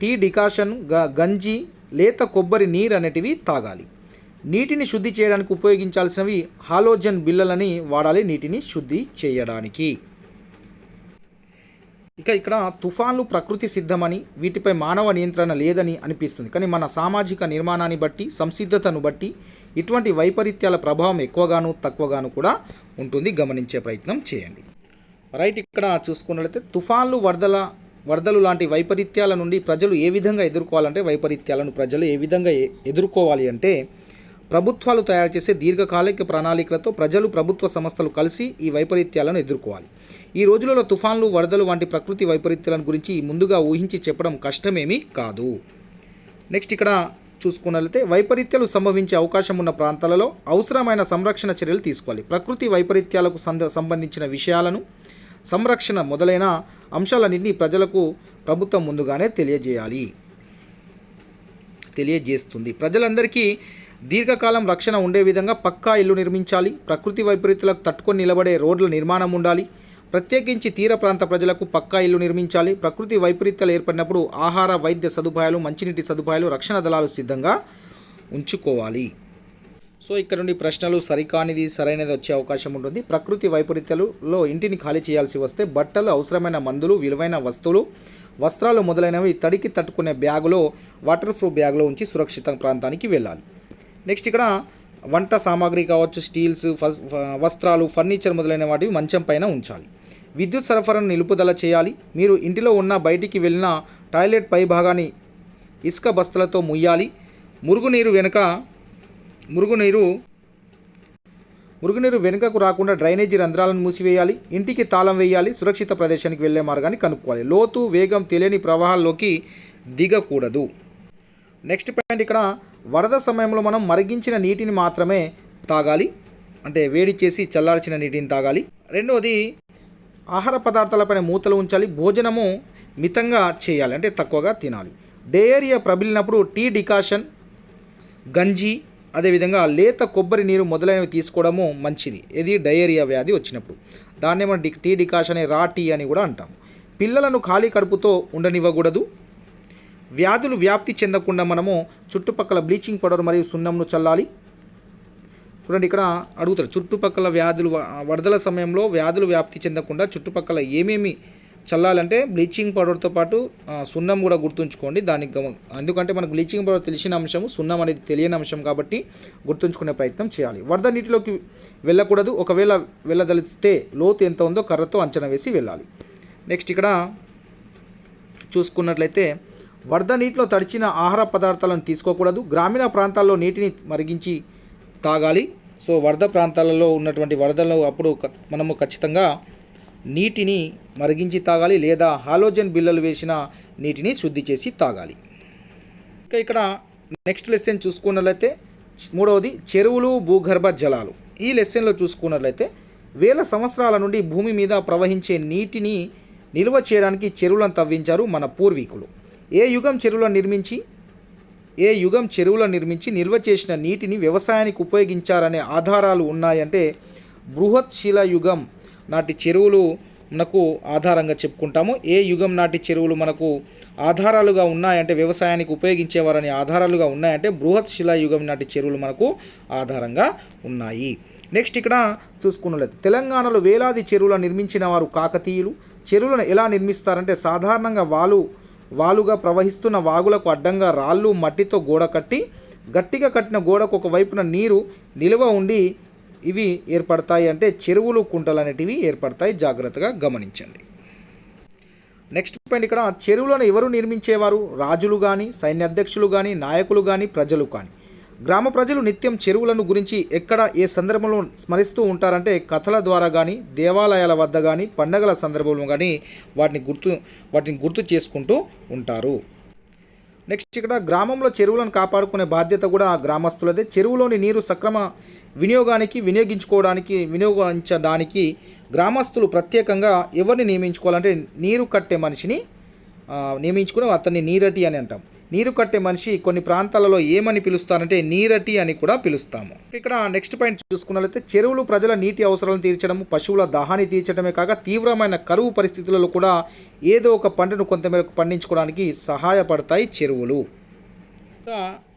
టీ డికాషన్, గంజి, లేత కొబ్బరి నీరు అనేటివి తాగాలి. నీటిని శుద్ధి చేయడానికి ఉపయోగించాల్సినవి హాలోజన్ బిళ్ళలని వాడాలి నీటిని శుద్ధి చేయడానికి. ఇక ఇక్కడ తుఫాన్లు ప్రకృతి సిద్ధమని వీటిపై మానవ నియంత్రణ లేదని అనిపిస్తుంది. కానీ మన సామాజిక నిర్మాణాన్ని బట్టి, సంసిద్ధతను బట్టి ఇటువంటి వైపరీత్యాల ప్రభావం ఎక్కువగాను తక్కువగాను కూడా ఉంటుంది. గమనించే ప్రయత్నం చేయండి. రైట్. ఇక్కడ చూసుకున్నట్లయితే తుఫాన్లు, వరదలు లాంటి వైపరీత్యాల నుండి ప్రజలు ఏ విధంగా ఎదుర్కోవాలి అంటే ప్రభుత్వాలు తయారు చేసే దీర్ఘకాలిక ప్రణాళికలతో ప్రజలు, ప్రభుత్వ సంస్థలు కలిసి ఈ వైపరీత్యాలను ఎదుర్కోవాలి. ఈ రోజులలో తుఫాన్లు, వరదలు వంటి ప్రకృతి వైపరీత్యాలను గురించి ముందుగా ఊహించి చెప్పడం కష్టమేమీ కాదు. నెక్స్ట్ ఇక్కడ చూసుకున్నట్లయితే వైపరీత్యాలు సంభవించే అవకాశం ఉన్న ప్రాంతాలలో అవసరమైన సంరక్షణ చర్యలు తీసుకోవాలి. ప్రకృతి వైపరీత్యాలకు సంబంధించిన విషయాలను సంరక్షణ మొదలైన అంశాలన్నింటినీ ప్రజలకు ప్రభుత్వం ముందుగానే తెలియజేస్తుంది. ప్రజలందరికీ దీర్ఘకాలం రక్షణ ఉండే విధంగా పక్కా ఇల్లు నిర్మించాలి. ప్రకృతి వైపరీత్యాలకు తట్టుకొని నిలబడే రోడ్ల నిర్మాణం ఉండాలి. ప్రత్యేకించి తీర ప్రాంత ప్రజలకు పక్కా ఇల్లు నిర్మించాలి. ప్రకృతి వైపరీత్యాలు ఏర్పడినప్పుడు ఆహార, వైద్య సదుపాయాలు, మంచినీటి సదుపాయాలు రక్షణ దళాలు సిద్ధంగా ఉంచుకోవాలి. సో ఇక్కడ నుండి ప్రశ్నలు సరికానిది సరైనది వచ్చే అవకాశం ఉంటుంది. ప్రకృతి వైపరీత్యాలలో ఇంటిని ఖాళీ చేయాల్సి వస్తే బట్టలు, అవసరమైన మందులు, విలువైన వస్తువులు, వస్త్రాలు మొదలైనవి తడికి తట్టుకునే బ్యాగులో, వాటర్ ప్రూఫ్ బ్యాగులో ఉంచి సురక్షిత ప్రాంతానికి వెళ్ళాలి. నెక్స్ట్ ఇక్కడ వంట సామాగ్రి కావచ్చు, స్టీల్స్, వస్త్రాలు, ఫర్నిచర్ మొదలైన వాటివి మంచం పైన ఉంచాలి. విద్యుత్ సరఫరాను నిలుపుదల చేయాలి. మీరు ఇంటిలో ఉన్న బయటికి వెళ్ళిన టాయిలెట్ పై భాగాన్ని ఇసుక బస్తలతో ముయ్యాలి. మురుగునీరు వెనుకకు రాకుండా డ్రైనేజీ రంధ్రాలను మూసివేయాలి. ఇంటికి తాళం వేయాలి. సురక్షిత ప్రదేశానికి వెళ్ళే మార్గాన్ని కనుక్కోవాలి. లోతు, వేగం తెలియని ప్రవాహాల్లోకి దిగకూడదు. నెక్స్ట్ పాయింట్ ఇక్కడ వరద సమయంలో మనం మరిగించిన నీటిని మాత్రమే తాగాలి, అంటే వేడి చేసి చల్లార్చిన నీటిని తాగాలి. రెండవది ఆహార పదార్థాలపైన మూతలు ఉంచాలి. భోజనము మితంగా చేయాలి, అంటే తక్కువగా తినాలి. డయేరియా ప్రబలినప్పుడు టీ డికాషన్, గంజి, అదేవిధంగా లేత కొబ్బరి నీరు మొదలైనవి తీసుకోవడము మంచిది. ఇది డయేరియా వ్యాధి వచ్చినప్పుడు. దాన్నే మనం టీ డికాషన్ రా టీ అని కూడా అంటాం. పిల్లలను ఖాళీ కడుపుతో ఉండనివ్వకూడదు. వ్యాధులు వ్యాప్తి చెందకుండా మనము చుట్టుపక్కల బ్లీచింగ్ పౌడర్ మరియు సున్నంను చల్లాలి. చూడండి ఇక్కడ అడుగుతారు, చుట్టుపక్కల వరదల సమయంలో వ్యాధులు వ్యాప్తి చెందకుండా చుట్టుపక్కల ఏమేమి చల్లాలంటే బ్లీచింగ్ పౌడర్తో పాటు సున్నం కూడా గుర్తుంచుకోండి. ఎందుకంటే మనకు బ్లీచింగ్ పౌడర్ తెలిసిన అంశము, సున్నం అనేది తెలియని అంశం కాబట్టి గుర్తుంచుకునే ప్రయత్నం చేయాలి. వరద నీటిలోకి వెళ్ళకూడదు. ఒకవేళ వెళ్ళదలిస్తే లోతు ఎంత ఉందో కర్రతో అంచనా వేసి వెళ్ళాలి. నెక్స్ట్ ఇక్కడ చూసుకున్నట్లయితే వరద నీటిలో తడిచిన ఆహార పదార్థాలను తీసుకోకూడదు. గ్రామీణ ప్రాంతాల్లో నీటిని మరిగించి తాగాలి. సో వరద ప్రాంతాలలో ఉన్నటువంటి వరదలు అప్పుడు మనము ఖచ్చితంగా నీటిని మరిగించి తాగాలి, లేదా హాలోజన్ బిళ్ళలు వేసిన నీటిని శుద్ధి చేసి తాగాలి. ఇంకా ఇక్కడ నెక్స్ట్ లెసన్ చూసుకున్నట్లయితే మూడవది చెరువులు, భూగర్భ జలాలు. ఈ లెసన్లో చూసుకున్నట్లయితే వేల సంవత్సరాల నుండి భూమి మీద ప్రవహించే నీటిని నిల్వ చేయడానికి చెరువులను తవ్వించారు మన పూర్వీకులు. ఏ యుగం చెరువులను నిర్మించి నిల్వ చేసిన నీటిని వ్యవసాయానికి ఉపయోగించారనే ఆధారాలు ఉన్నాయంటే బృహత్ శిల యుగం నాటి చెరువులు మనకు ఆధారంగా చెప్పుకుంటాము. ఏ యుగం నాటి చెరువులు మనకు ఆధారాలుగా ఉన్నాయంటే వ్యవసాయానికి ఉపయోగించేవారని ఆధారాలుగా ఉన్నాయంటే బృహత్ శిలా యుగం నాటి చెరువులు మనకు ఆధారంగా ఉన్నాయి. నెక్స్ట్ ఇక్కడ చూసుకున్నట్లయితే తెలంగాణలో వేలాది చెరువులను నిర్మించిన వారు కాకతీయులు. చెరువులను ఎలా నిర్మిస్తారంటే సాధారణంగా వాలుగా ప్రవహిస్తున్న వాగులకు అడ్డంగా రాళ్ళు, మట్టితో గోడ కట్టి గట్టిగా కట్టిన గోడకు ఒకవైపున నీరు నిల్వ ఉండి ఇవి ఏర్పడతాయి, అంటే చెరువులు, కుంటలు అనేటివి ఏర్పడతాయి. జాగ్రత్తగా గమనించండి. నెక్స్ట్ పాయింట్ ఇక్కడ చెరువులను ఎవరు నిర్మించేవారు? రాజులు కానీ, సైన్యాధ్యక్షులు కానీ, నాయకులు కానీ, ప్రజలు కానీ. గ్రామ ప్రజలు నిత్యం చెరువులను గురించి ఎక్కడ ఏ సందర్భంలో స్మరిస్తూ ఉంటారంటే కథల ద్వారా కానీ, దేవాలయాల వద్ద కానీ, పండగల సందర్భంలో కానీ వాటిని గుర్తు చేసుకుంటూ ఉంటారు. నెక్స్ట్ ఇక్కడ గ్రామంలో చెరువులను కాపాడుకునే బాధ్యత కూడా గ్రామస్తులదే. చెరువులోని నీరు సక్రమ వినియోగించడానికి గ్రామస్తులు ప్రత్యేకంగా ఎవరిని నియమించుకోవాలంటే నీరు కట్టే మనిషిని నియమించుకుని అతన్ని నీరటి అని అంటాం. నీరు కట్టే మనిషి కొన్ని ప్రాంతాలలో ఏమని పిలుస్తారంటే నీరటి అని కూడా పిలుస్తాము. ఇక్కడ నెక్స్ట్ పాయింట్ చూసుకున్నట్లయితే చెరువులు ప్రజల నీటి అవసరాలను తీర్చడం, పశువుల దాహాన్ని తీర్చడమే కాక తీవ్రమైన కరువు పరిస్థితులలో కూడా ఏదో ఒక పంటను కొంతమేరకు పండించుకోవడానికి సహాయపడతాయి చెరువులు.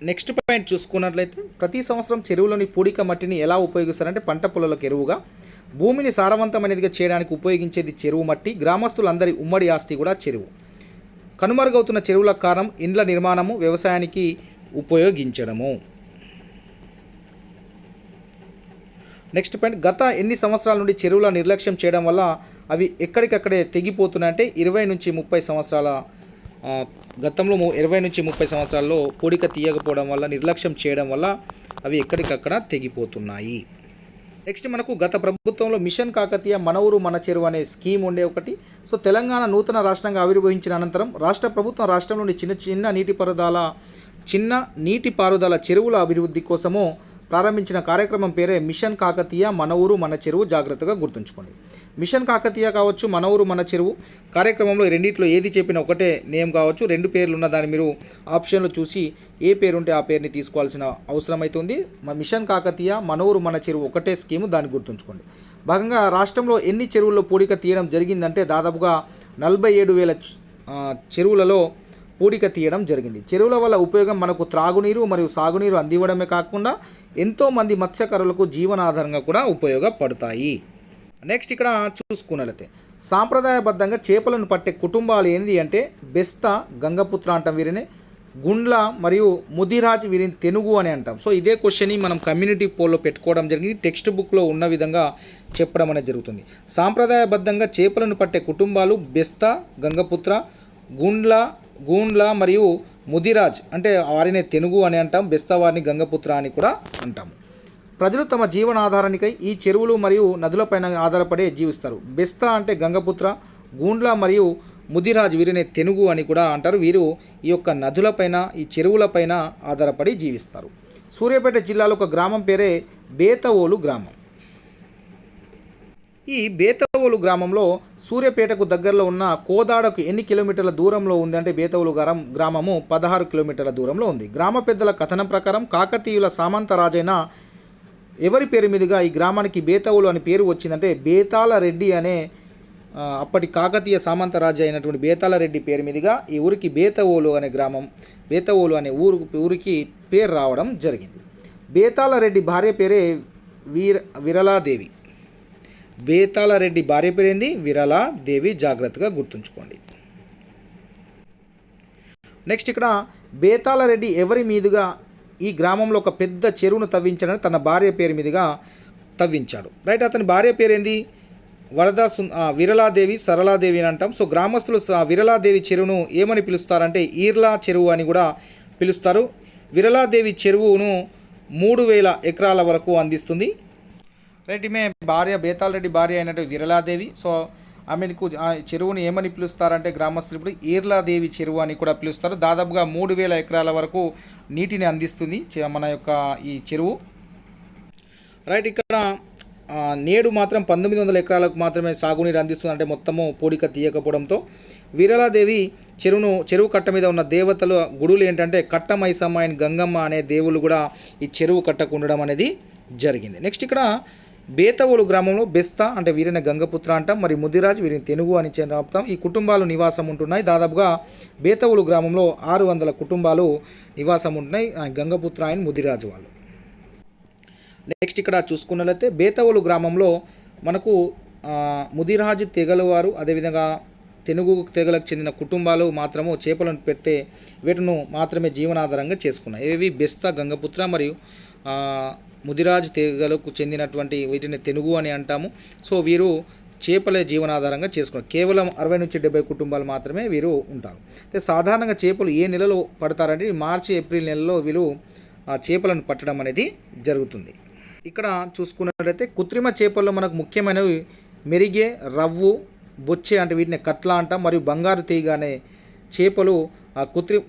నెక్స్ట్ పాయింట్ చూసుకున్నట్లయితే ప్రతి సంవత్సరం చెరువులోని పూడిక మట్టిని ఎలా ఉపయోగిస్తారంటే పంట పొలాలకు ఎరువుగా, భూమిని సారవంతమైనదిగా చేయడానికి ఉపయోగించేది చెరువు మట్టి. గ్రామస్తులందరి ఉమ్మడి ఆస్తి కూడా చెరువు. కనుమరుగవుతున్న చెరువుల కారణం ఇండ్ల నిర్మాణము, వ్యవసాయానికి ఉపయోగించడము. నెక్స్ట్ పాయింట్ గత ఎన్ని సంవత్సరాల నుండి చెరువుల నిర్లక్ష్యం చేయడం వల్ల అవి ఎక్కడికక్కడే తెగిపోతున్నాయంటే 20 నుంచి 30 సంవత్సరాల గతంలో 20 నుంచి 30 సంవత్సరాల్లో పూడిక తీయకపోవడం వల్ల, నిర్లక్ష్యం చేయడం వల్ల అవి ఎక్కడికక్కడ తెగిపోతున్నాయి. నెక్స్ట్ మనకు గత ప్రభుత్వంలో మిషన్ కాకతీయ మన ఊరు మన చెరువు అనే స్కీమ్ ఉండే ఒకటి. సో తెలంగాణ నూతన రాష్ట్రంగా ఆవిర్భవించిన అనంతరం రాష్ట్ర ప్రభుత్వం రాష్ట్రంలోని చిన్న నీటిపారుదల చెరువుల అభివృద్ధి కోసము ప్రారంభించిన కార్యక్రమం పేరే మిషన్ కాకతీయ మన ఊరు మన చెరువు, జాగ్రత్తగా గుర్తుంచుకోండి. మిషన్ కాకతీయ కావచ్చు, మన ఊరు మన చెరువు కార్యక్రమంలో రెండిట్లో ఏది చెప్పినా ఒకటే నేమ్ కావచ్చు, రెండు పేర్లు ఉన్న దాన్ని మీరు ఆప్షన్లో చూసి ఏ పేరు ఉంటే ఆ పేరుని తీసుకోవాల్సిన అవసరం అవుతుంది. మిషన్ కాకతీయ మన ఊరు మన చెరువు ఒకటే స్కీము, దాన్ని గుర్తుంచుకోండి. భాగంగా రాష్ట్రంలో ఎన్ని చెరువుల్లో పూడిక తీయడం జరిగిందంటే దాదాపుగా 47,000 చెరువులలో పూడిక తీయడం జరిగింది. చెరువుల వల్ల ఉపయోగం మనకు త్రాగునీరు మరియు సాగునీరు అందివ్వడమే కాకుండా ఎంతోమంది మత్స్యకారులకు జీవనాధారంగా కూడా ఉపయోగపడతాయి. నెక్స్ట్ ఇక్కడ చూసుకున్నట్లయితే సాంప్రదాయబద్ధంగా చేపలను పట్టే కుటుంబాలు ఏంటి అంటే బెస్త, గంగపుత్ర అంటాం వీరిని, గుండ్ల మరియు ముదిరాజ్ వీరిని తెనుగు అని అంటాం. సో ఇదే క్వశ్చన్ని మనం కమ్యూనిటీ పోల్లో పెట్టుకోవడం జరిగింది. టెక్స్ట్ బుక్లో ఉన్న విధంగా చెప్పడం అనేది జరుగుతుంది. సాంప్రదాయబద్ధంగా చేపలను పట్టే కుటుంబాలు బెస్త, గంగపుత్ర, గూండ్ల మరియు ముదిరాజ్ అంటే వారిని తెనుగు అని అంటాం, బెస్త వారిని గంగపుత్ర అని కూడా అంటాము. ప్రజలు తమ జీవనాధారానికై ఈ చెరువులు మరియు నదులపైన ఆధారపడే జీవిస్తారు. బెస్త అంటే గంగపుత్ర, గూండ్ల మరియు ముదిరాజ్ వీరిని తెనుగు అని కూడా అంటారు. వీరు ఈ యొక్క నదులపైన, ఈ చెరువులపైన ఆధారపడి జీవిస్తారు. సూర్యాపేట జిల్లాలో ఒక గ్రామం పేరే బేతవోలు గ్రామం. ఈ బేతవోలు గ్రామంలో సూర్యాపేటకు దగ్గరలో ఉన్న కోదాడకు ఎన్ని కిలోమీటర్ల దూరంలో ఉంది అంటే బేతవోలు గ్రామము 16 కిలోమీటర్ల దూరంలో ఉంది. గ్రామ పెద్దల కథనం ప్రకారం కాకతీయుల సామంత రాజైన ఎవరి పేరు మీదుగా ఈ గ్రామానికి బేతవోలు అని పేరు వచ్చిందంటే బేతాళ రెడ్డి అనే అప్పటి కాకతీయ సామంత రాజు అయినటువంటి బేతాళ రెడ్డి పేరు మీదుగా ఈ ఊరికి బేతవోలు అనే గ్రామం, బేతవోలు అనే ఊరికి పేరు రావడం జరిగింది. బేతాళ రెడ్డి భార్య పేరే విరలాదేవి. బేతాళ రెడ్డి భార్య పేరేంది? విరలాదేవి, జాగ్రత్తగా గుర్తుంచుకోండి. నెక్స్ట్ ఇక్కడ బేతాళ రెడ్డి ఎవరి మీదుగా ఈ గ్రామంలో ఒక పెద్ద చెరువును తవ్వించాడని తన భార్య పేరు మీదుగా తవ్వించాడు. రైట్, అతని భార్య పేరేంది? విరలాదేవి, సరళాదేవి అని అంటాం. సో గ్రామస్తులు విరలాదేవి చెరువును ఏమని పిలుస్తారంటే ఈర్లా చెరువు అని కూడా పిలుస్తారు. విరలాదేవి చెరువును 3,000 ఎకరాల వరకు అందిస్తుంది. రైట్, ఈమె భార్య బేతాళ రెడ్డి భార్య అయినట్టు విరలాదేవి. సో ఆమెకు ఆ చెరువుని ఏమని పిలుస్తారంటే గ్రామస్తులు ఇప్పుడు ఈర్లాదేవి చెరువు అని కూడా పిలుస్తారు. దాదాపుగా 3,000 ఎకరాల వరకు నీటిని అందిస్తుంది మన యొక్క ఈ చెరువు. రైట్, ఇక్కడ నేడు మాత్రం 1,900 ఎకరాలకు మాత్రమే సాగునీరు అందిస్తుంది, అంటే మొత్తము పూడిక తీయకపోవడంతో. వీరలాదేవి చెరువు కట్ట మీద ఉన్న దేవతల గుడులు ఏంటంటే కట్ట మైసమ్మ అండ్ గంగమ్మ అనే దేవుళ్ళు కూడా ఈ చెరువు కట్టకు ఉండడం అనేది జరిగింది. నెక్స్ట్ ఇక్కడ బేతవోలు గ్రామంలో బెస్త అంటే వీరిని గంగపుత్ర అంటాం, మరి ముదిరాజ్ వీరిని తెనుగు అని చెప్తాం. ఈ కుటుంబాలు నివాసం ఉంటున్నాయి. దాదాపుగా బేతవోలు గ్రామంలో 600 కుటుంబాలు నివాసం ఉంటున్నాయి, గంగపుత్ర అండ్ ముదిరాజ్ వాళ్ళు. నెక్స్ట్ ఇక్కడ చూసుకున్నట్లయితే బేతవోలు గ్రామంలో మనకు ముదిరాజ్ తెగల వారు, అదేవిధంగా తెనుగు తెగలకు చెందిన కుటుంబాలు మాత్రము చేపలను పెట్టే వీటిను మాత్రమే జీవనాధారంగా చేసుకున్నాయి. ఇవి బెస్త, గంగపుత్ర మరియు ముదిరాజ్ తెగలకు చెందినటువంటి వీటిని తెనుగు అని అంటాము. సో వీరు చేపలే జీవనాధారంగా చేసుకున్నారు. కేవలం 60 నుంచి 70 కుటుంబాలు మాత్రమే వీరు ఉంటారు. అయితే సాధారణంగా చేపలు ఏ నెలలో పడతారంటే మార్చి, ఏప్రిల్ నెలలో వీరు చేపలను పట్టడం అనేది జరుగుతుంది. ఇక్కడ చూసుకున్నట్లయితే కృత్రిమ చేపల్లో మనకు ముఖ్యమైనవి మెరిగే, రవ్వు, బొచ్చె అంటే వీటిని కట్ల అంటాం, మరియు బంగారు తీగ అనే చేపలు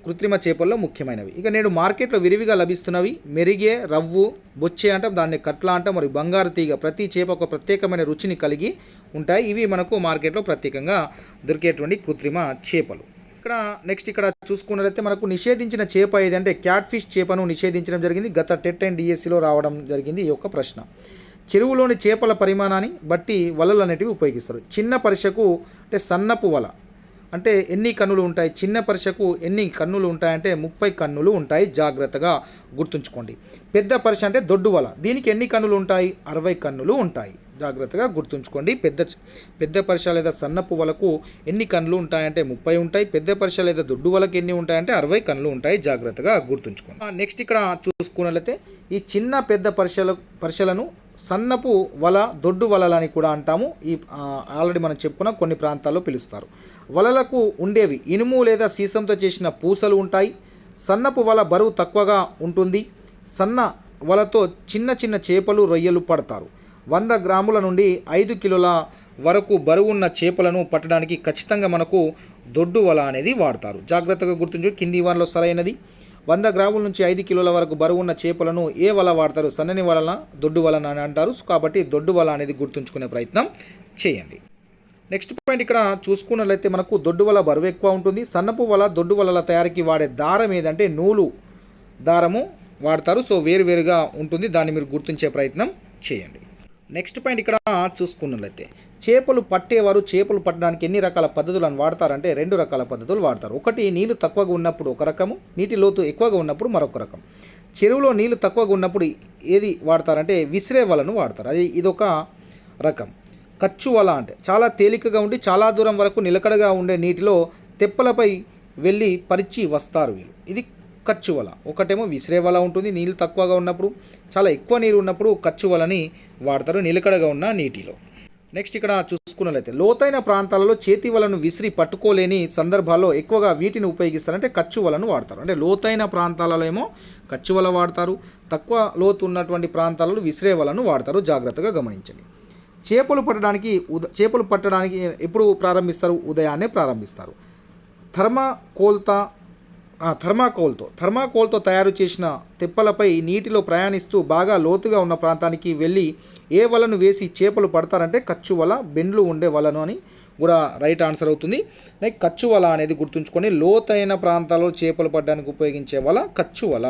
కృత్రిమ చేపల్లో ముఖ్యమైనవి. ఇక నేడు మార్కెట్లో విరివిగా లభిస్తున్నవి మెరిగే, రవ్వు, బొచ్చె అంటాం, దాన్ని కట్ల అంటాం, మరియు బంగారు తీగ. ప్రతి చేప ఒక ప్రత్యేకమైన రుచిని కలిగి ఉంటాయి. ఇవి మనకు మార్కెట్లో ప్రత్యేకంగా దొరికేటువంటి కృత్రిమ చేపలు. నెక్స్ట్ ఇక్కడ చూసుకున్నట్లయితే మనకు నిషేధించిన చేప ఏదంటే క్యాట్ ఫిష్ చేపను నిషేధించడం జరిగింది. గత టెట్ అండ్ డిఎస్సిలో రావడం జరిగింది ఈ యొక్క ప్రశ్న. చెరువులోని చేపల పరిమాణాన్ని బట్టి వలలు అనేటివి ఉపయోగిస్తారు. చిన్న పరిషకు అంటే సన్నపు వల అంటే ఎన్ని కన్నులు ఉంటాయి? చిన్న పరిషకు ఎన్ని కన్నులు ఉంటాయంటే 30 కన్నులు ఉంటాయి, జాగ్రత్తగా గుర్తుంచుకోండి. పెద్ద పరిష అంటే దొడ్డు వల, దీనికి ఎన్ని కన్నులు ఉంటాయి? 60 కన్నులు ఉంటాయి, జాగ్రత్తగా గుర్తుంచుకోండి. పెద్ద పరిష లేదా సన్నపు వలకు ఎన్ని కన్నులు ఉంటాయంటే 30 ఉంటాయి. పెద్ద పరిష లేదా దొడ్డు వలకు ఎన్ని ఉంటాయంటే 60 కన్నులు ఉంటాయి, జాగ్రత్తగా గుర్తుంచుకోండి. నెక్స్ట్ ఇక్కడ చూసుకున్నట్లయితే ఈ చిన్న పెద్ద పరిషలను సన్నపు వల, దొడ్డు వలలని కూడా అంటాము. ఈ ఆల్రెడీ మనం చెప్పుకున్న కొన్ని ప్రాంతాల్లో పిలుస్తారు. వలలకు ఉండేవి ఇనుము లేదా సీసంతో చేసిన పూసలు ఉంటాయి. సన్నపు వల బరువు తక్కువగా ఉంటుంది. సన్న వలతో చిన్న చిన్న చేపలు, రొయ్యలు పడతారు. 100 గ్రాముల నుండి 5 కిలోల వరకు బరువున్న చేపలను పట్టడానికి ఖచ్చితంగా మనకు దొడ్డు వల అనేది వాడతారు, జాగ్రత్తగా గుర్తుంచు. కింది వనలో సరైనది. 100 గ్రాముల నుంచి 5 కిలోల వరకు బరువు ఉన్న చేపలను ఏ వల వాడతారు? సన్నని వలన, దొడ్డు వలన అని అంటారు. కాబట్టి దొడ్డు వల అనేది గుర్తుంచుకునే ప్రయత్నం చేయండి. నెక్స్ట్ పాయింట్ ఇక్కడ చూసుకున్నట్లయితే మనకు దొడ్డు వల బరువు ఎక్కువ ఉంటుంది. సన్నపు వల, దొడ్డు వలల తయారీకి వాడే దారం ఏదంటే నూలు దారము వాడతారు. సో వేరువేరుగా ఉంటుంది, దాన్ని మీరు గుర్తించే ప్రయత్నం చేయండి. నెక్స్ట్ పాయింట్ ఇక్కడ చూసుకున్నట్లయితే చేపలు పట్టేవారు చేపలు పట్టడానికి ఎన్ని రకాల పద్ధతులను వాడతారంటే 2 రకాల పద్ధతులు వాడతారు. ఒకటి నీళ్లు తక్కువగా ఉన్నప్పుడు ఒక రకము, నీటి లోతు ఎక్కువగా ఉన్నప్పుడు మరొక రకం. చెరువులో నీళ్లు తక్కువగా ఉన్నప్పుడు ఏది వాడతారంటే విసిరే వలను వాడతారు. ఇదొక రకం. కచ్చు వల అంటే చాలా తేలికగా ఉండి చాలా దూరం వరకు నిలకడగా ఉండే నీటిలో తెప్పలపై వెళ్ళి పరిచి వస్తారు వీళ్ళు. ఇది కచ్చు వల. ఒకటేమో విసిరే వల ఉంటుంది, నీళ్ళు తక్కువగా ఉన్నప్పుడు, చాలా ఎక్కువ నీరు ఉన్నప్పుడు కచ్చు వలని వాడతారు నిలకడగా ఉన్న నీటిలో. నెక్స్ట్ ఇక్కడ చూసుకున్నట్లయితే లోతైన ప్రాంతాలలో చేతి వలను విసిరి పట్టుకోలేని సందర్భాల్లో ఎక్కువగా వీటిని ఉపయోగిస్తారంటే కచ్చు వలను వాడతారు. అంటే లోతైన ప్రాంతాలలో ఏమో కచ్చు వల వాడతారు, తక్కువ లోతు ఉన్నటువంటి ప్రాంతాలలో విసిరే వలను వాడతారు. జాగ్రత్తగా గమనించండి. చేపలు పట్టడానికి ఎప్పుడు ప్రారంభిస్తారు? ఉదయాన్నే ప్రారంభిస్తారు. థర్మాకోల్తో తయారు చేసిన తెప్పలపై నీటిలో ప్రయాణిస్తూ బాగా లోతుగా ఉన్న ప్రాంతానికి వెళ్ళి ఏ వలను వేసి చేపలు పడతారంటే కచ్చు వల, బెండ్లు ఉండే వలను అని కూడా రైట్ ఆన్సర్ అవుతుంది. లైక్ కచ్చు వల అనేది గుర్తుంచుకొని లోతైన ప్రాంతాల్లో చేపలు పడడానికి ఉపయోగించే వల కచ్చు వల.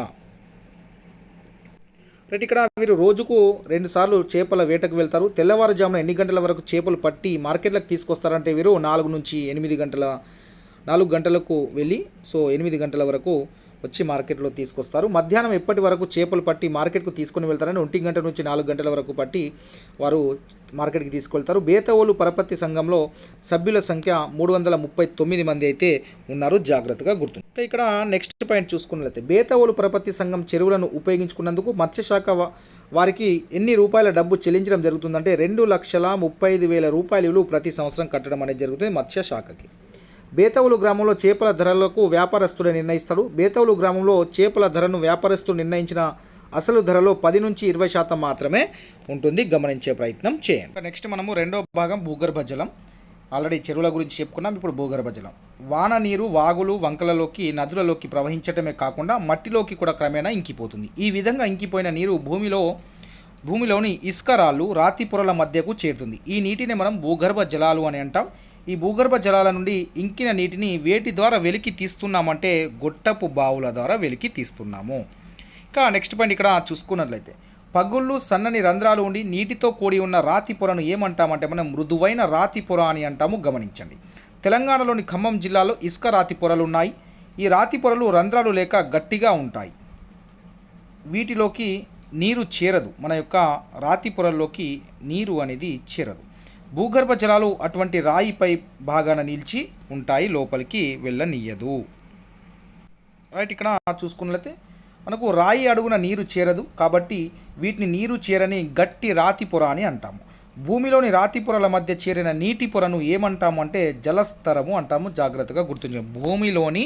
రైట్, ఇక్కడ మీరు రోజుకు 2 సార్లు చేపల వేటకు వెళ్తారు. తెల్లవారుజామున ఎన్ని గంటల వరకు చేపలు పట్టి మార్కెట్లకు తీసుకొస్తారంటే వీరు 4 నుంచి 8 గంటల 4 గంటలకు వెళ్ళి 8 గంటల వరకు వచ్చి మార్కెట్లో తీసుకొస్తారు. మధ్యాహ్నం ఎప్పటి వరకు చేపలు పట్టి మార్కెట్కు తీసుకొని వెళ్తారని 1 గంట నుంచి 4 గంటల వరకు పట్టి వారు మార్కెట్కి తీసుకెళ్తారు. బేతవోలు పరపతి సంఘంలో సభ్యుల సంఖ్య 339 మంది అయితే ఉన్నారు. జాగ్రత్తగా గుర్తు. ఇక్కడ నెక్స్ట్ పాయింట్ చూసుకున్నట్లయితే బేతవోలు పరపతి సంఘం చెరువులను ఉపయోగించుకున్నందుకు మత్స్యశాఖ వారికి ఎన్ని రూపాయల డబ్బు చెల్లించడం జరుగుతుందంటే 2,35,000 రూపాయలు ప్రతి సంవత్సరం కట్టడం అనేది జరుగుతుంది మత్స్యశాఖకి. బేతవులు గ్రామంలో చేపల ధరలకు వ్యాపారస్తుడే నిర్ణయిస్తాడు. బేతవులు గ్రామంలో చేపల ధరను వ్యాపారస్తుడు నిర్ణయించిన అసలు ధరలో 10 నుంచి 20% మాత్రమే ఉంటుంది. గమనించే ప్రయత్నం చేయండి. నెక్స్ట్ మనము రెండో భాగం భూగర్భ జలం. ఆల్రెడీ చెరువుల గురించి చెప్పుకున్నాం, ఇప్పుడు భూగర్భ జలం. వాన నీరు వాగులు, వంకలలోకి, నదులలోకి ప్రవహించటమే కాకుండా మట్టిలోకి కూడా క్రమేణా ఇంకిపోతుంది. ఈ విధంగా ఇంకిపోయిన నీరు భూమిలోని ఇసుక రాళ్ళు, రాతి పొరల మధ్యకు చేరుతుంది. ఈ నీటిని మనం భూగర్భ జలాలు అని అంటాం. ఈ భూగర్భ జలాల నుండి ఇంకిన నీటిని వేటి ద్వారా వెలికి తీస్తున్నామంటే గొట్టపు బావుల ద్వారా వెలికి తీస్తున్నాము. ఇంకా నెక్స్ట్ పాయింట్ ఇక్కడ చూసుకున్నట్లయితే పగుళ్ళు, సన్నని రంధ్రాలు ఉండి నీటితో కూడి ఉన్న రాతి పొరను ఏమంటామంటే మనం మృదువైన రాతి పొర అని అంటాము. గమనించండి. తెలంగాణలోని ఖమ్మం జిల్లాలో ఇసుక రాతి పొరలు ఉన్నాయి. ఈ రాతి పొరలు రంధ్రాలు లేక గట్టిగా ఉంటాయి. వీటిలోకి నీరు చేరదు. మన యొక్క రాతి పొరల్లోకి నీరు అనేది చేరదు. భూగర్భ జలాలు అటువంటి రాయిపై భాగాన నిలిచి ఉంటాయి, లోపలికి వెళ్ళనీయదు. రైట్, ఇక్కడ చూసుకున్నట్లయితే మనకు రాయి అడుగున నీరు చేరదు కాబట్టి వీటిని నీరు చేరని గట్టి రాతి పొర అని అంటాము. భూమిలోని రాతి పొరల మధ్య చేరిన నీటి పొరను ఏమంటాము అంటే జలస్తరము అంటాము. జాగ్రత్తగా గుర్తుంచుకోండి. భూమిలోని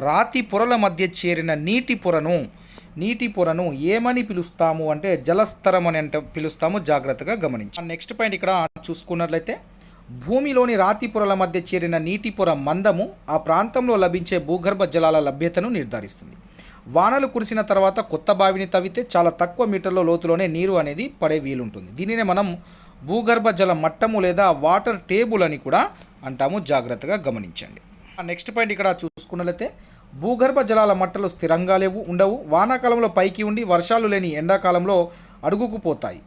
రాతి పొరల మధ్య చేరిన నీటి పొరను ఏమని పిలుస్తాము అంటే జలస్తరం అని పిలుస్తాము. జాగ్రత్తగా గమనించి నెక్స్ట్ పాయింట్ ఇక్కడ చూసుకున్నట్లయితే భూమిలోని రాతి పొరల మధ్య చేరిన నీటి పొర మందము ఆ ప్రాంతంలో లభించే భూగర్భ జలాల లభ్యతను నిర్ధారిస్తుంది. వానలు కురిసిన తర్వాత కొత్త బావిని తవ్వితే చాలా తక్కువ మీటర్ల లోతులోనే నీరు అనేది పడే వీలుంటుంది. దీనినే మనం భూగర్భ జల మట్టము లేదా వాటర్ టేబుల్ అని కూడా అంటాము. జాగ్రత్తగా గమనించండి. నెక్స్ట్ పాయింట్ ఇక్కడ చూసుకున్నట్లయితే భూగర్భ జలాల మట్టలు స్థిరంగా ఉండవు. వానాకాలంలో పైకి ఉండి వర్షాలు లేని ఎండాకాలంలో అడుగుకుపోతాయి.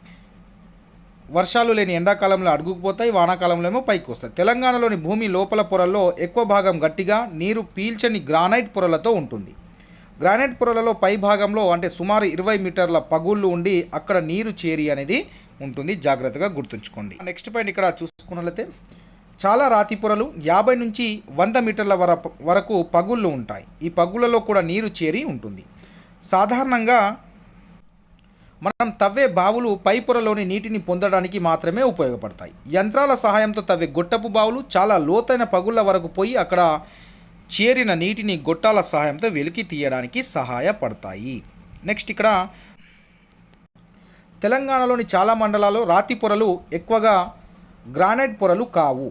వానాకాలంలో ఏమో పైకి వస్తాయి. తెలంగాణలోని భూమి లోపల పొరల్లో ఎక్కువ భాగం గట్టిగా నీరు పీల్చని గ్రానైట్ పొరలతో ఉంటుంది. గ్రానైట్ పొరలలో పై భాగంలో అంటే సుమారు 20 మీటర్ల పగుళ్ళు ఉండి అక్కడ నీరు చేరి అనేది ఉంటుంది. జాగ్రత్తగా గుర్తుంచుకోండి. నెక్స్ట్ పాయింట్ ఇక్కడ చూసుకున్నట్లయితే చాలా రాతి పొరలు 50 నుంచి 100 మీటర్ల వరకు పగుళ్ళు ఉంటాయి. ఈ పగుళ్ళలో కూడా నీరు చేరి ఉంటుంది. సాధారణంగా మనం తవ్వే బావులు పై పొరలోని నీటిని పొందడానికి మాత్రమే ఉపయోగపడతాయి. యంత్రాల సహాయంతో తవ్వే గొట్టపు బావులు చాలా లోతైన పగుళ్ళ వరకు పోయి అక్కడ చేరిన నీటిని గొట్టాల సహాయంతో వెలికి తీయడానికి సహాయపడతాయి. నెక్స్ట్ ఇక్కడ తెలంగాణలోని చాలా మండలాల్లో రాతి పొరలు ఎక్కువగా గ్రానైట్ పొరలు కావు.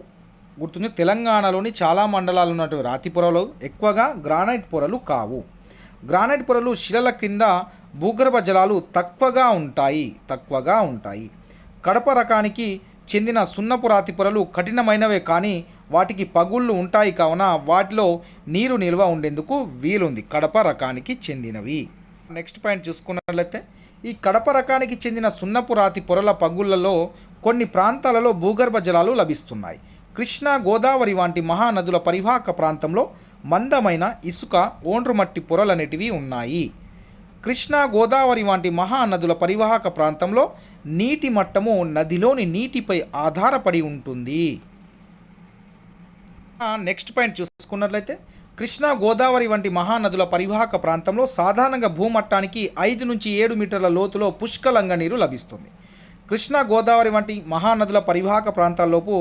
గుర్తుంచు, తెలంగాణలోని చాలా మండలాలు ఉన్నటువంటి రాతి పొరలు ఎక్కువగా గ్రానైట్ పొరలు కావు. గ్రానైట్ పొరలు శిలల క్రింద భూగర్భ జలాలు తక్కువగా ఉంటాయి. కడప రకానికి చెందిన సున్నపు రాతి పొరలు కఠినమైనవే కానీ వాటికి పగుళ్ళు ఉంటాయి కావున వాటిలో నీరు నిల్వ ఉండేందుకు వీలుంది. కడప రకానికి చెందినవి. నెక్స్ట్ పాయింట్ చూసుకున్నట్లయితే ఈ కడప రకానికి చెందిన సున్నపు రాతి పొరల పగుళ్లలో కొన్ని ప్రాంతాలలో భూగర్భ జలాలు లభిస్తున్నాయి. కృష్ణా, గోదావరి వంటి మహానదుల పరివాహక ప్రాంతంలో మందమైన ఇసుక, ఒండ్రుమట్టి పొరలనేటివి ఉన్నాయి. కృష్ణా, గోదావరి వంటి మహానదుల పరివాహక ప్రాంతంలో నీటి మట్టము నదిలోని నీటిపై ఆధారపడి ఉంటుంది. నెక్స్ట్ పాయింట్ చూసుకున్నట్లయితే కృష్ణా, గోదావరి వంటి మహానదుల పరివాహక ప్రాంతంలో సాధారణంగా భూమట్టానికి 5 నుంచి 7 మీటర్ల లోతులో పుష్కలంగా నీరు లభిస్తుంది. కృష్ణా, గోదావరి వంటి మహానదుల పరివాహక ప్రాంతాల్లోపు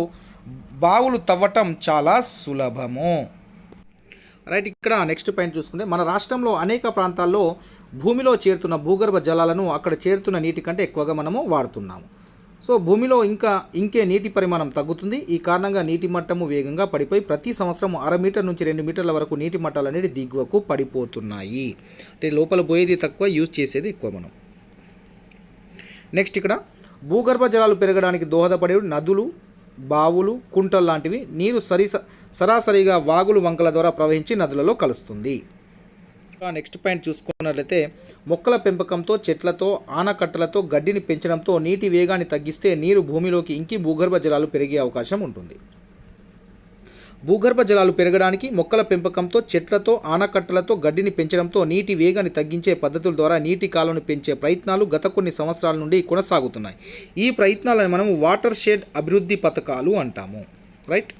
బావులు తవ్వటం చాలా సులభము. రైట్, ఇక్కడ నెక్స్ట్ పాయింట్ చూసుకుంటే మన రాష్ట్రంలో అనేక ప్రాంతాల్లో భూమిలో చేరుతున్న భూగర్భ జలాలను అక్కడ చేరుతున్న నీటి కంటే ఎక్కువగా మనము వాడుతున్నాము. సో భూమిలో ఇంకే నీటి పరిమాణం తగ్గుతుంది. ఈ కారణంగా నీటి మట్టము వేగంగా పడిపోయి ప్రతి సంవత్సరం 1/2 మీటర్ నుంచి 2 మీటర్ల వరకు నీటి మట్టాలు అనేది దిగువకు పడిపోతున్నాయి. అంటే లోపల పోయేది తక్కువ, యూజ్ చేసేది ఎక్కువ మనం. నెక్స్ట్ ఇక్కడ భూగర్భ జలాలు పెరగడానికి దోహదపడే నదులు, బావులు, కుంటలు లాంటివి నీరు సరాసరిగా వాగులు, వంకల ద్వారా ప్రవహించి నదులలో కలుస్తుంది. నెక్స్ట్ పాయింట్ చూసుకున్నట్లయితే మొక్కల పెంపకంతో, చెట్లతో, ఆనకట్టలతో గడ్డిని పెంచడంతో నీటి వేగాన్ని తగ్గిస్తే నీరు భూమిలోకి ఇంకి భూగర్భ జలాలు పెరిగే అవకాశం ఉంటుంది. భూగర్భ జలాలు పెరగడానికి మొక్కల పెంపకంతో, చెట్లతో, ఆనకట్టలతో గడ్డిని పెంచడంతో నీటి వేగాన్ని తగ్గించే పద్ధతుల ద్వారా నీటి కాలువను పెంచే ప్రయత్నాలు గత కొన్ని సంవత్సరాల నుండి కొనసాగుతున్నాయి. ఈ ప్రయత్నాలను మనము వాటర్ షెడ్ అభివృద్ధి పథకాలు అంటాము. రైట్,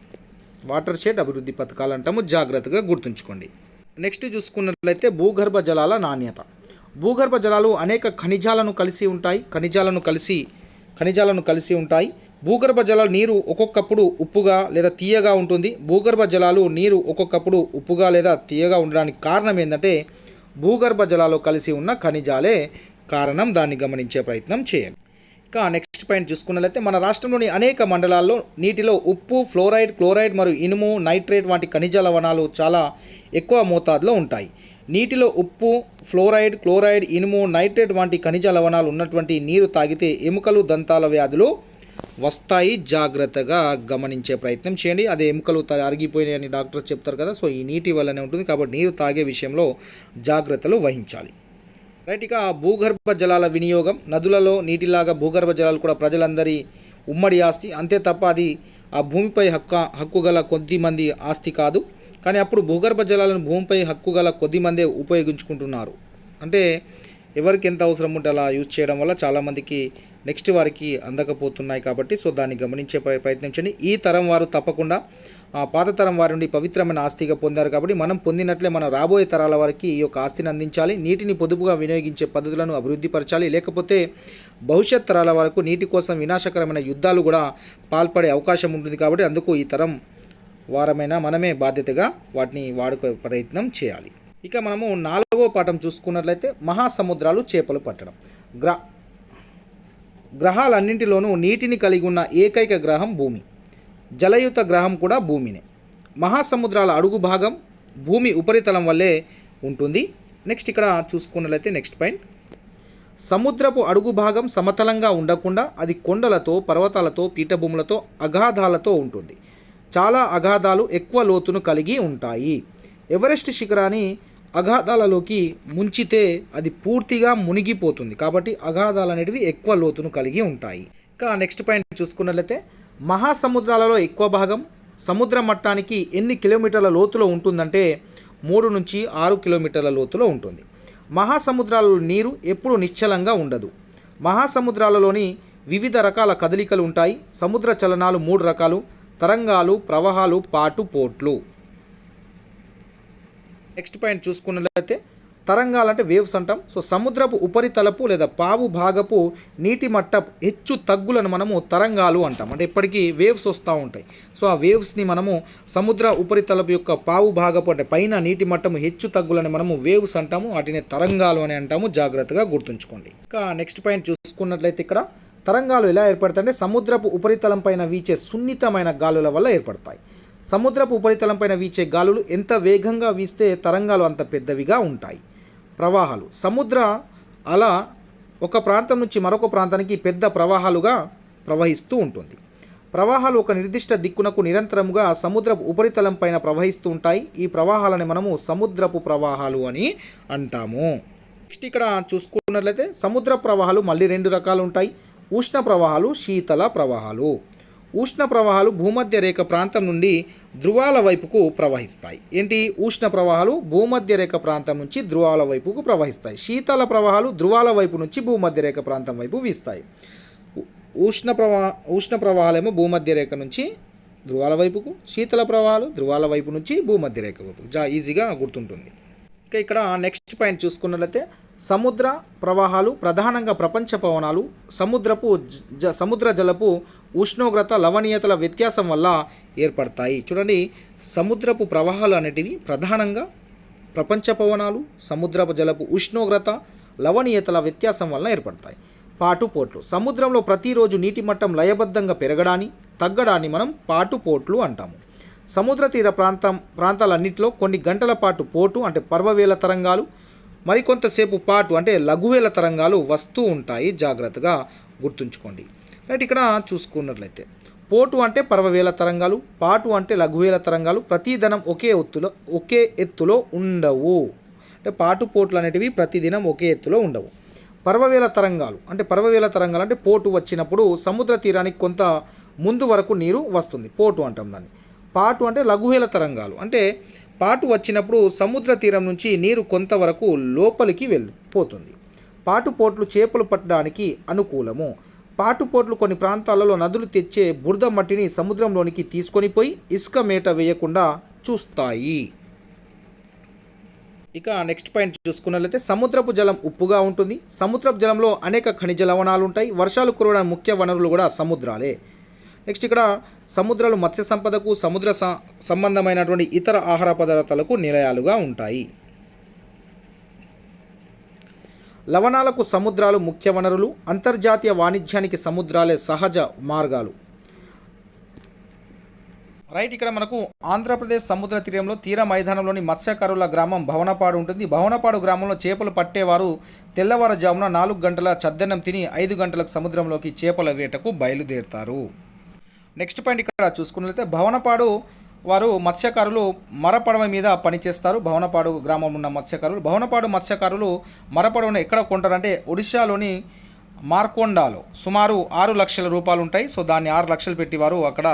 వాటర్ షెడ్ అభివృద్ధి పథకాలు అంటాము, జాగ్రత్తగా గుర్తుంచుకోండి. నెక్స్ట్ చూసుకున్నట్లయితే భూగర్భ జలాల నాణ్యత. భూగర్భ జలాలు అనేక ఖనిజాలను కలిసి ఉంటాయి. భూగర్భ జలాలు నీరు ఒక్కొక్కప్పుడు ఉప్పుగా లేదా తీయగా ఉంటుంది. భూగర్భ జలాలు నీరు ఒక్కొక్కప్పుడు ఉప్పుగా లేదా తీయగా ఉండడానికి కారణం ఏంటంటే భూగర్భ జలాలు కలిసి ఉన్న ఖనిజాలే కారణం. దాన్ని గమనించే ప్రయత్నం చేయండి. ఇక నెక్స్ట్ పాయింట్ చూసుకున్నట్లయితే మన రాష్ట్రంలోని అనేక మండలాల్లో నీటిలో ఉప్పు, ఫ్లోరైడ్, క్లోరైడ్ మరియు ఇనుము, నైట్రేట్ వంటి ఖనిజ లవణాలు చాలా ఎక్కువ మోతాదులో ఉంటాయి. నీటిలో ఉప్పు, ఫ్లోరైడ్, క్లోరైడ్, ఇనుము, నైట్రేట్ వంటి ఖనిజ లవణాలు ఉన్నటువంటి నీరు తాగితే ఎముకలు, దంతాల వ్యాధులు వస్తాయి. జాగ్రత్తగా గమనించే ప్రయత్నం చేయండి. అదే ఎముకలు అరిగిపోయినాయని డాక్టర్స్ చెప్తారు కదా, సో ఈ నీటి వల్లనే ఉంటుంది. కాబట్టి నీరు తాగే విషయంలో జాగ్రత్తలు వహించాలి. రైట్, ఇక భూగర్భ జలాల వినియోగం. నదులలో నీటిలాగా భూగర్భ జలాలు కూడా ప్రజలందరి ఉమ్మడి ఆస్తి, అంతే తప్ప అది ఆ భూమిపై హక్కు గల కొద్ది మంది ఆస్తి కాదు. కానీ అప్పుడు భూగర్భ జలాలను భూమిపై హక్కు గల కొద్ది మందే ఉపయోగించుకుంటున్నారు. అంటే ఎవరికి ఎంత అవసరం ఉంటే అలా యూజ్ చేయడం వల్ల చాలామందికి నెక్స్ట్ వారికి అందకపోతున్నాయి. కాబట్టి సో దాన్ని గమనించే ప్రయత్నించండి. ఈ తరం వారు తప్పకుండా పాత తరం వారి నుండి పవిత్రమైన ఆస్తిగా పొందారు. కాబట్టి మనం పొందినట్లే మన రాబోయే తరాల వారికి ఈ యొక్క ఆస్తిని అందించాలి. నీటిని పొదుపుగా వినియోగించే పద్ధతులను అభివృద్ధి పరచాలి. లేకపోతే భవిష్యత్ తరాల వరకు నీటి కోసం వినాశకరమైన యుద్ధాలు కూడా పాల్పడే అవకాశం ఉంటుంది. కాబట్టి అందుకు ఈ తరం వారమైనా మనమే బాధ్యతగా వాటిని వాడుకో ప్రయత్నం చేయాలి. ఇక మనము 4వ పాఠం చూసుకున్నట్లయితే మహాసముద్రాలు చేపలు పట్టడం. గ్రహాలన్నింటిలోనూ నీటిని కలిగి ఉన్న ఏకైక గ్రహం భూమి. జలయుత గ్రహం కూడా భూమినే. మహాసముద్రాల అడుగు భాగం భూమి ఉపరితలం వల్లే ఉంటుంది. నెక్స్ట్ ఇక్కడ చూసుకున్నట్లయితే నెక్స్ట్ పాయింట్, సముద్రపు అడుగు భాగం సమతలంగా ఉండకుండా అది కొండలతో, పర్వతాలతో, పీఠభూములతో, అగాధాలతో ఉంటుంది. చాలా అగాధాలు ఎక్కువ లోతును కలిగి ఉంటాయి. ఎవరెస్ట్ శిఖరాన్ని అగాధాలలోకి ముంచితే అది పూర్తిగా మునిగిపోతుంది. కాబట్టి అగాధాలు అనేటివి ఎక్కువ లోతును కలిగి ఉంటాయి. ఇంకా నెక్స్ట్ పాయింట్ చూసుకున్నట్లయితే మహాసముద్రాలలో ఎక్కువ భాగం సముద్ర మట్టానికి ఎన్ని కిలోమీటర్ల లోతులో ఉంటుందంటే 3 నుంచి 6 కిలోమీటర్ల లోతులో ఉంటుంది. మహాసముద్రాలలో నీరు ఎప్పుడూ నిశ్చలంగా ఉండదు. మహాసముద్రాలలోని వివిధ రకాల కదలికలు ఉంటాయి. సముద్ర చలనాలు 3 రకాలు: తరంగాలు, ప్రవాహాలు, పోట్లు. నెక్స్ట్ పాయింట్ చూసుకున్నట్లయితే తరంగాలు అంటే వేవ్స్ అంటాం. సో సముద్రపు ఉపరితలపు లేదా పావు భాగపు నీటి మట్ట హెచ్చు తగ్గులను మనము తరంగాలు అంటాం. అంటే ఇప్పటికీ వేవ్స్ వస్తూ ఉంటాయి. సో ఆ వేవ్స్ని మనము సముద్ర ఉపరితలపు యొక్క పావు భాగపు అంటే పైన నీటి మట్టము హెచ్చు తగ్గులని మనము వేవ్స్ అంటాము. వాటిని తరంగాలు అని అంటాము. జాగ్రత్తగా గుర్తుంచుకోండి. ఇంకా నెక్స్ట్ పాయింట్ చూసుకున్నట్లయితే ఇక్కడ తరంగాలు ఎలా ఏర్పడతాయి అంటే సముద్రపు ఉపరితలం పైన వీచే సున్నితమైన గాలుల వల్ల ఏర్పడతాయి. సముద్రపు ఉపరితలం పైన వీచే గాలులు ఎంత వేగంగా వీస్తే తరంగాలు అంత పెద్దవిగా ఉంటాయి. ప్రవాహాలు. సముద్ర అలా ఒక ప్రాంతం నుంచి మరొక ప్రాంతానికి పెద్ద ప్రవాహాలుగా ప్రవహిస్తూ ఉంటుంది. ప్రవాహాలు ఒక నిర్దిష్ట దిక్కునకు నిరంతరముగా సముద్రపు ఉపరితలం పైన ప్రవహిస్తూ ఉంటాయి. ఈ ప్రవాహాలని మనము సముద్రపు ప్రవాహాలు అని అంటాము. నెక్స్ట్ ఇక్కడ చూసుకున్నట్లయితే సముద్ర ప్రవాహాలు మళ్ళీ 2 రకాలు ఉంటాయి. ఉష్ణ ప్రవాహాలు, శీతల ప్రవాహాలు. ఉష్ణ ప్రవాహాలు భూమధ్య రేఖ ప్రాంతం నుండి ధృవాల వైపుకు ప్రవహిస్తాయి. ఏంటి? ఉష్ణ ప్రవాహాలు భూమధ్య రేఖ ప్రాంతం నుంచి ధృవాల వైపుకు ప్రవహిస్తాయి. శీతల ప్రవాహాలు ధృవాల వైపు నుంచి భూమధ్య రేఖ ప్రాంతం వైపు వీస్తాయి. ఉష్ణ ప్రవాహాలేమో భూమధ్య రేఖ నుంచి ధృవాల వైపుకు, శీతల ప్రవాహాలు ధృవాల వైపు నుంచి భూమధ్య రేఖ వైపు. ఈజీగా గుర్తుంటుంది. ఇంకా ఇక్కడ నెక్స్ట్ పాయింట్ చూసుకున్నట్లయితే సముద్ర ప్రవాహాలు ప్రధానంగా ప్రపంచ పవనాలు సముద్ర జలపు ఉష్ణోగ్రత లవణీయతల వ్యత్యాసం వల్ల ఏర్పడతాయి. చూడండి, సముద్రపు ప్రవాహాలు అనేటివి ప్రధానంగా ప్రపంచ పవనాలు సముద్రపు జలపు ఉష్ణోగ్రత లవణీయతల వ్యత్యాసం వల్ల ఏర్పడతాయి. పాటుపోట్లు. సముద్రంలో ప్రతిరోజు నీటి మట్టం లయబద్ధంగా పెరగడాన్ని తగ్గడాన్ని మనం పాటుపోట్లు అంటాము. సముద్ర తీర ప్రాంతాలన్నింటిలో కొన్ని గంటల పాటు పోటు అంటే పర్వవేల తరంగాలు, మరికొంతసేపు పాటు అంటే లఘువేల తరంగాలు వస్తూ ఉంటాయి. జాగ్రత్తగా గుర్తుంచుకోండి. రైట్, ఇక్కడ చూసుకున్నట్లయితే పోటు అంటే పర్వవేల తరంగాలు, పాటు అంటే లఘువేల తరంగాలు. ప్రతిదినం ఒకే ఎత్తులో ఉండవు. అంటే పాటుపోట్లు అనేటివి ప్రతిదినం ఒకే ఎత్తులో ఉండవు. పర్వవేల తరంగాలు అంటే పోటు వచ్చినప్పుడు సముద్ర తీరానికి కొంత ముందు వరకు నీరు వస్తుంది, పోటు అంటాం దాన్ని. పాటు అంటే లఘువేల తరంగాలు అంటే పాటు వచ్చినప్పుడు సముద్ర తీరం నుంచి నీరు కొంతవరకు లోపలికి వెళ్ళిపోతుంది. పాటుపోట్లు చేపలు పట్టడానికి అనుకూలము. పాటుపోట్లు కొన్ని ప్రాంతాలలో నదులు తెచ్చే బురద మట్టిని సముద్రంలోనికి తీసుకొని పోయి ఇసుక మేట వేయకుండా చూస్తాయి. ఇక నెక్స్ట్ పాయింట్ చూసుకున్నట్లయితే సముద్రపు జలం ఉప్పుగా ఉంటుంది. సముద్రపు జలంలో అనేక ఖనిజ లవణాలు ఉంటాయి. వర్షాలు కురవడానికి ముఖ్య వనరులు కూడా సముద్రాలే. నెక్స్ట్ ఇక్కడ సముద్రాలు మత్స్య సంపదకు, సముద్ర సంబంధమైనటువంటి ఇతర ఆహార పదార్థాలకు నిలయాలుగా ఉంటాయి. లవణాలకు సముద్రాలు ముఖ్య వనరులు. అంతర్జాతీయ వాణిజ్యానికి సముద్రాలే సహజ మార్గాలు. రైట్, ఇక్కడ మనకు ఆంధ్రప్రదేశ్ సముద్ర తీరంలో తీర మైదానంలోని మత్స్యకారుల గ్రామం భవనపాడు ఉంటుంది. భవనపాడు గ్రామంలో చేపలు పట్టేవారు తెల్లవారుజామున 4 గంటల చద్దన్నం తిని 5 గంటలకు సముద్రంలోకి చేపల వేటకు బయలుదేరుతారు. నెక్స్ట్ పాయింట్ ఇక్కడ చూసుకున్నట్లయితే భవనపాడు వారు మత్స్యకారులు మరపడవ మీద పనిచేస్తారు. భవనపాడు గ్రామం ఉన్న మత్స్యకారులు. భవనపాడు మత్స్యకారులు మరపడవను ఎక్కడ కొంటారంటే ఒడిశాలోని మార్కొండాలో సుమారు 6 లక్షల రూపాయలు ఉంటాయి. సో దాన్ని 6 లక్షలు పెట్టి వారు అక్కడ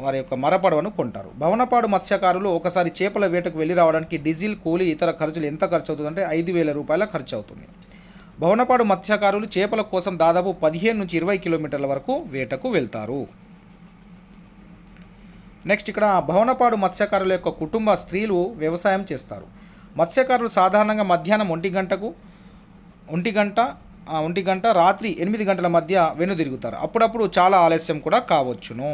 వారి యొక్క మరపడవను కొంటారు. భవనపాడు మత్స్యకారులు ఒకసారి చేపల వేటకు వెళ్ళి రావడానికి డీజిల్, కూలీ, ఇతర ఖర్చులు ఎంత ఖర్చు అవుతుందంటే 5,000 రూపాయల ఖర్చు అవుతుంది. భవనపాడు మత్స్యకారులు చేపల కోసం దాదాపు 15 నుంచి 20 కిలోమీటర్ల వరకు వేటకు వెళ్తారు. నెక్స్ట్ ఇక్కడ భవనపాడు మత్స్యకారుల యొక్క కుటుంబ స్త్రీలు వ్యవసాయం చేస్తారు. మత్స్యకారులు సాధారణంగా మధ్యాహ్నం 1 గంట రాత్రి 8 గంటల మధ్య వెనుదిరుగుతారు. అప్పుడప్పుడు చాలా ఆలస్యం కూడా కావచ్చును.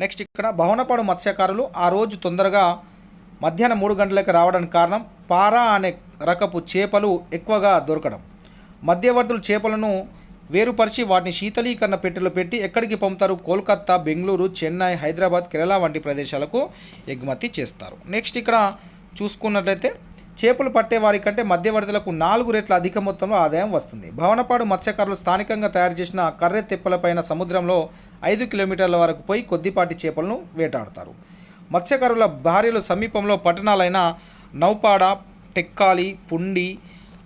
నెక్స్ట్ ఇక్కడ భవనపాడు మత్స్యకారులు ఆ రోజు తొందరగా మధ్యాహ్నం 3 గంటలకు రావడానికి కారణం పారా అనే రకపు చేపలు ఎక్కువగా దొరకడం. మధ్యవర్తులు చేపలను వేరుపరిచి వాటిని శీతలీకరణ పెట్టెలో పెట్టి ఎక్కడికి పంపుతారు? కోల్కతా, బెంగళూరు, చెన్నై, హైదరాబాద్, కేరళ వంటి ప్రదేశాలకు ఎగుమతి చేస్తారు. నెక్స్ట్ ఇక్కడ చూసుకున్నట్లయితే చేపలు పట్టే వారి కంటే మధ్యవర్తులకు 4 రెట్ల అధిక మొత్తంలో ఆదాయం వస్తుంది. భవనపాడు మత్స్యకారులు స్థానికంగా తయారు చేసిన కర్రె తెప్పలపైన సముద్రంలో 5 కిలోమీటర్ల వరకు పోయి కొద్దిపాటి చేపలను వేటాడతారు. మత్స్యకారుల భార్యలు సమీపంలో పట్టణాలైన నౌపాడ, టెక్కాలి, పుండి,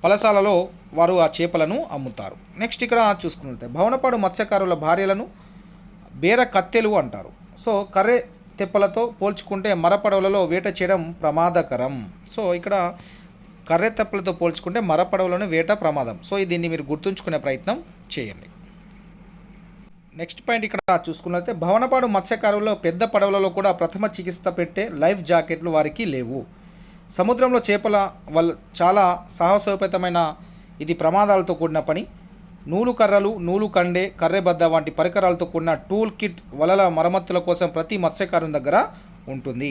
పలసాలలో వారు ఆ చేపలను అమ్ముతారు. నెక్స్ట్ ఇక్కడ చూసుకున్నట్లయితే భవనపాడు మత్స్యకారుల భార్యలను బేర కత్తెలు అంటారు. సో కర్రె తెప్పలతో పోల్చుకుంటే మరపడవలలో వేట చేయడం ప్రమాదకరం. సో ఇక్కడ కర్రె తెప్పలతో పోల్చుకుంటే మరపడవలను వేట ప్రమాదం. సో దీన్ని మీరు గుర్తుంచుకునే ప్రయత్నం చేయండి. నెక్స్ట్ పాయింట్ ఇక్కడ చూసుకున్నట్లయితే భవనపాడు మత్స్యకారుల్లో పెద్ద పడవలలో కూడా ప్రథమ చికిత్స పెట్టే లైఫ్ జాకెట్లు వారికి లేవు. సముద్రంలో చేపల వల్ల చాలా సాహసోపేతమైన ఇది ప్రమాదాలతో కూడిన పని. నూలు కర్రలు, నూలు కండే, కర్రెబద్ద వంటి పరికరాలతో కూడిన టూల్ కిట్ వలల మరమ్మతుల కోసం ప్రతి మత్స్యకారుని దగ్గర ఉంటుంది.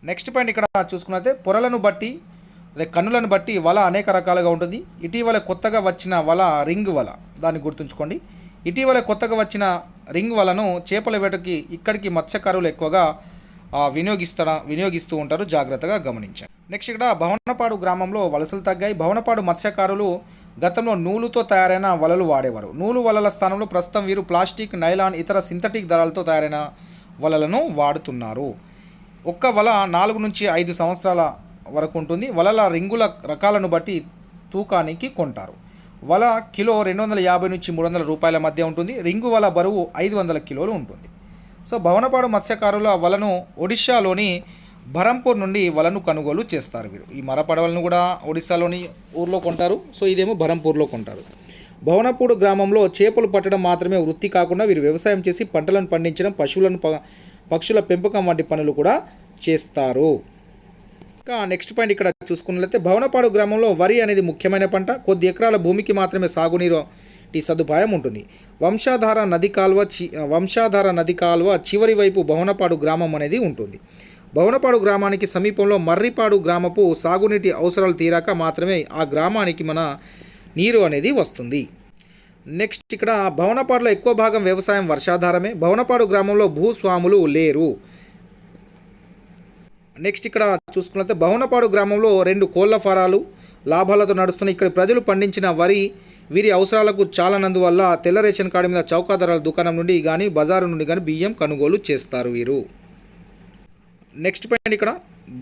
నెక్స్ట్ పాయింట్ ఇక్కడ చూసుకున్నట్లయితే పొరలను బట్టి అదే కన్నులను బట్టి వల అనేక రకాలుగా ఉంటుంది. ఇటీవల కొత్తగా వచ్చిన వల రింగ్ వల, దాన్ని గుర్తుంచుకోండి. ఇటీవల కొత్తగా వచ్చిన రింగ్ వలను చేపల వేటకి ఇక్కడికి మత్స్యకారులు ఎక్కువగా వినియోగిస్తూ ఉంటారు. జాగ్రత్తగా గమనించండి. నెక్స్ట్ ఇక్కడ భవనపాడు గ్రామంలో వలసలు తగ్గాయి. భవనపాడు మత్స్యకారులు గతంలో నూలుతో తయారైన వలలు వాడేవారు. నూలు వలల స్థానంలో ప్రస్తుతం వీరు ప్లాస్టిక్, నైలాన్, ఇతర సింథటిక్ దారాలతో తయారైన వలలను వాడుతున్నారు. ఒక్క వల 4 నుంచి 5 సంవత్సరాల వరకు ఉంటుంది. వలల రింగుల రకాలను బట్టి తూకానికి కొంటారు. వల కిలో 250 నుంచి 300 రూపాయల మధ్య ఉంటుంది. రింగు వల బరువు 500 కిలోలు ఉంటుంది. సో భవనపాడు మత్స్యకారుల వలను ఒడిశాలోని బరంపూర్ నుండి వలను కొనుగోలు చేస్తారు వీరు. ఈ మరపడవలను కూడా ఒడిశాలోని ఊర్లో కొంటారు. సో ఇదేమో బరంపూర్లో కొంటారు. భవనపూడు గ్రామంలో చేపలు పట్టడం మాత్రమే వృత్తి కాకుండా వీరు వ్యవసాయం చేసి పంటలను పండించడం, పశువులను పక్షుల పెంపకం వంటి పనులు కూడా చేస్తారు. ఇంకా నెక్స్ట్ పాయింట్ ఇక్కడ చూసుకున్నట్లయితే భవనపాడు గ్రామంలో వరి అనేది ముఖ్యమైన పంట. కొద్ది ఎకరాల భూమికి మాత్రమే సాగునీరు సదుపాయం ఉంటుంది. వంశాధార నది కాల్వ చివరి వైపు భవనపాడు గ్రామం అనేది ఉంటుంది. భవనపాడు గ్రామానికి సమీపంలో మర్రిపాడు గ్రామపు సాగునీటి అవసరాలు తీరాక మాత్రమే ఆ గ్రామానికి మన నీరు అనేది వస్తుంది. నెక్స్ట్ ఇక్కడ భవనపాడులో ఎక్కువ భాగం వ్యవసాయం వర్షాధారమే. భవనపాడు గ్రామంలో భూస్వాములు లేరు. నెక్స్ట్ ఇక్కడ చూసుకున్నట్లయితే భవనపాడు గ్రామంలో 2 కోళ్ల ఫారాలు లాభాలతో నడుస్తున్నాయి. ఇక్కడ ప్రజలు పండించిన వరి వీరి అవసరాలకు చాలనందువల్ల తెల్ల రేషన్ కార్డు మీద చౌక ధరల దుకాణం నుండి కానీ బజారు నుండి కానీ బియ్యం కొనుగోలు చేస్తారు వీరు. నెక్స్ట్ పాయింట్ ఇక్కడ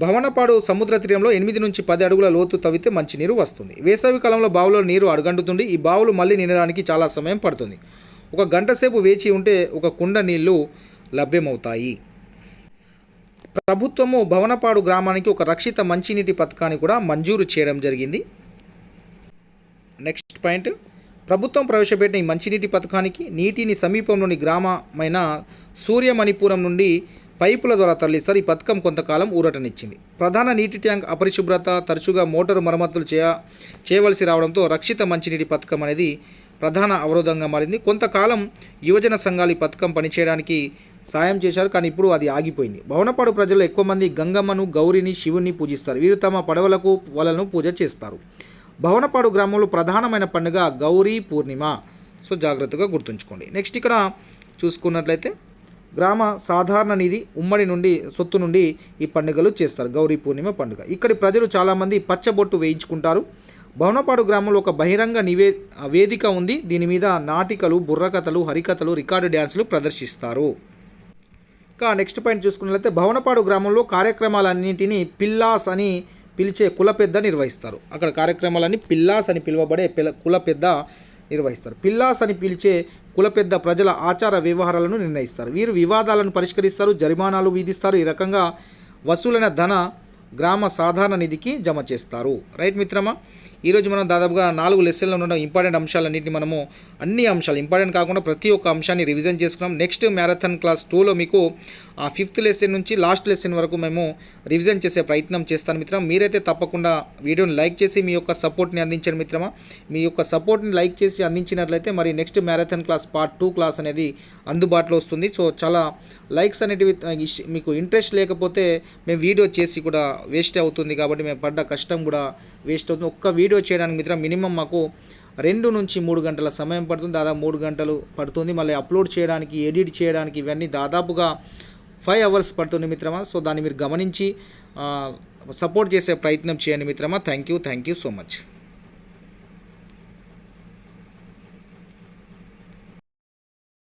భవనపాడు సముద్ర తీరంలో 8 నుంచి 10 అడుగుల లోతు తవ్వితే మంచినీరు వస్తుంది. వేసవి కాలంలో బావులో నీరు అడుగంటుతుంది. ఈ బావులు మళ్ళీ నిండడానికి చాలా సమయం పడుతుంది. 1 గంట సేపు వేచి ఉంటే 1 కుండ నీళ్లు లభ్యమవుతాయి. ప్రభుత్వము భవనపాడు గ్రామానికి ఒక రక్షిత మంచినీటి పథకాన్ని కూడా మంజూరు చేయడం జరిగింది. నెక్స్ట్ పాయింట్ ప్రభుత్వం ప్రవేశపెట్టిన ఈ మంచినీటి పథకానికి నీటిని సమీపంలోని గ్రామమైన సూర్యమణిపురం నుండి పైపుల ద్వారా తరలిస్తారు. ఈ పథకం కొంతకాలం ఊరటనిచ్చింది. ప్రధాన నీటి ట్యాంక్ అపరిశుభ్రత, తరచుగా మోటారు మరమ్మతులు చేయవలసి రావడంతో రక్షిత మంచినీటి పథకం అనేది ప్రధాన అవరోధంగా మారింది. కొంతకాలం యువజన సంఘాలు ఈ పథకం పనిచేయడానికి సాయం చేశారు, కానీ ఇప్పుడు అది ఆగిపోయింది. భవనపాడు ప్రజలు ఎక్కువ మంది గంగమ్మను, గౌరిని, శివుని పూజిస్తారు. వీరు తమ పడవలకు వలను పూజ చేస్తారు. భవనపాడు గ్రామంలో ప్రధానమైన పండుగ గౌరీ పూర్ణిమ. సో జాగ్రత్తగా గుర్తుంచుకోండి. నెక్స్ట్ ఇక్కడ చూసుకున్నట్లయితే గ్రామ సాధారణ నిధి ఉమ్మడి నుండి సొత్తు నుండి ఈ పండుగలు చేస్తారు. గౌరీ పూర్ణిమ పండుగ. ఇక్కడి ప్రజలు చాలామంది పచ్చబొట్టు వేయించుకుంటారు. భవనపాడు గ్రామంలో ఒక బహిరంగ వేదిక ఉంది. దీని మీద నాటికలు, బుర్రకథలు, హరికథలు, రికార్డు డ్యాన్సులు ప్రదర్శిస్తారు. ఇంకా నెక్స్ట్ పాయింట్ చూసుకున్నట్లయితే భవనపాడు గ్రామంలో కార్యక్రమాలన్నింటినీ పిల్లాస్ అని పిలిచే కుల పెద్ద నిర్వహిస్తారు. అక్కడ కార్యక్రమాలన్నీ పిల్లాస్ అని పిలువబడే కుల పెద్ద నిర్వహిస్తారు. పిల్లాస్ అని పిలిచే కుల పెద్ద ప్రజల ఆచార వ్యవహారాలను నిర్ణయిస్తారు. వీరు వివాదాలను పరిష్కరిస్తారు, జరిమానాలు విధిస్తారు. ఈ రకంగా వసూలైన ధన గ్రామ సాధారణ నిధికి జమ చేస్తారు. రైట్ మిత్రమా, ఈరోజు మనం దాదాపుగా 4 లెసన్లో ఉన్న ఇంపార్టెంట్ అంశాలన్నింటినీ మనము అన్ని అంశాలు ఇంపార్టెంట్ కాకుండా ప్రతి ఒక్క అంశాన్ని రివిజన్ చేసుకున్నాం. నెక్స్ట్ మ్యారథాన్ క్లాస్ 2లో మీకు ఆ 5th లెసన్ నుంచి లాస్ట్ లెసన్ వరకు మేము రివిజన్ చేసే ప్రయత్నం చేస్తాను మిత్రమా. మీరైతే తప్పకుండా వీడియోని లైక్ చేసి మీ యొక్క సపోర్ట్ని అందించండి మిత్రమా. మీ యొక్క సపోర్ట్ని లైక్ చేసి అందించినట్లయితే మరి next marathon class part 2 class అనేది అందుబాటులో వస్తుంది. సో చాలా లైక్స్ అనేటివి మీకు ఇంట్రెస్ట్ లేకపోతే మేము వీడియో చేసి కూడా వేస్ట్ అవుతుంది. కాబట్టి మేము పడ్డ కష్టం కూడా వేస్ట్ అవుతుంది. ఒక్క వీడియో చేయడానికి మిత్రం మినిమం మాకు 2 నుంచి 3 గంటల సమయం పడుతుంది. దాదాపు 3 గంటలు పడుతుంది. మళ్ళీ అప్లోడ్ చేయడానికి, ఎడిట్ చేయడానికి ఇవన్నీ దాదాపుగా 5 అవర్స్ పడుతుంది మిత్రమా. సో దాన్ని మీరు గమనించి సపోర్ట్ చేసే ప్రయత్నం చేయండి మిత్రమా. Thank you so much.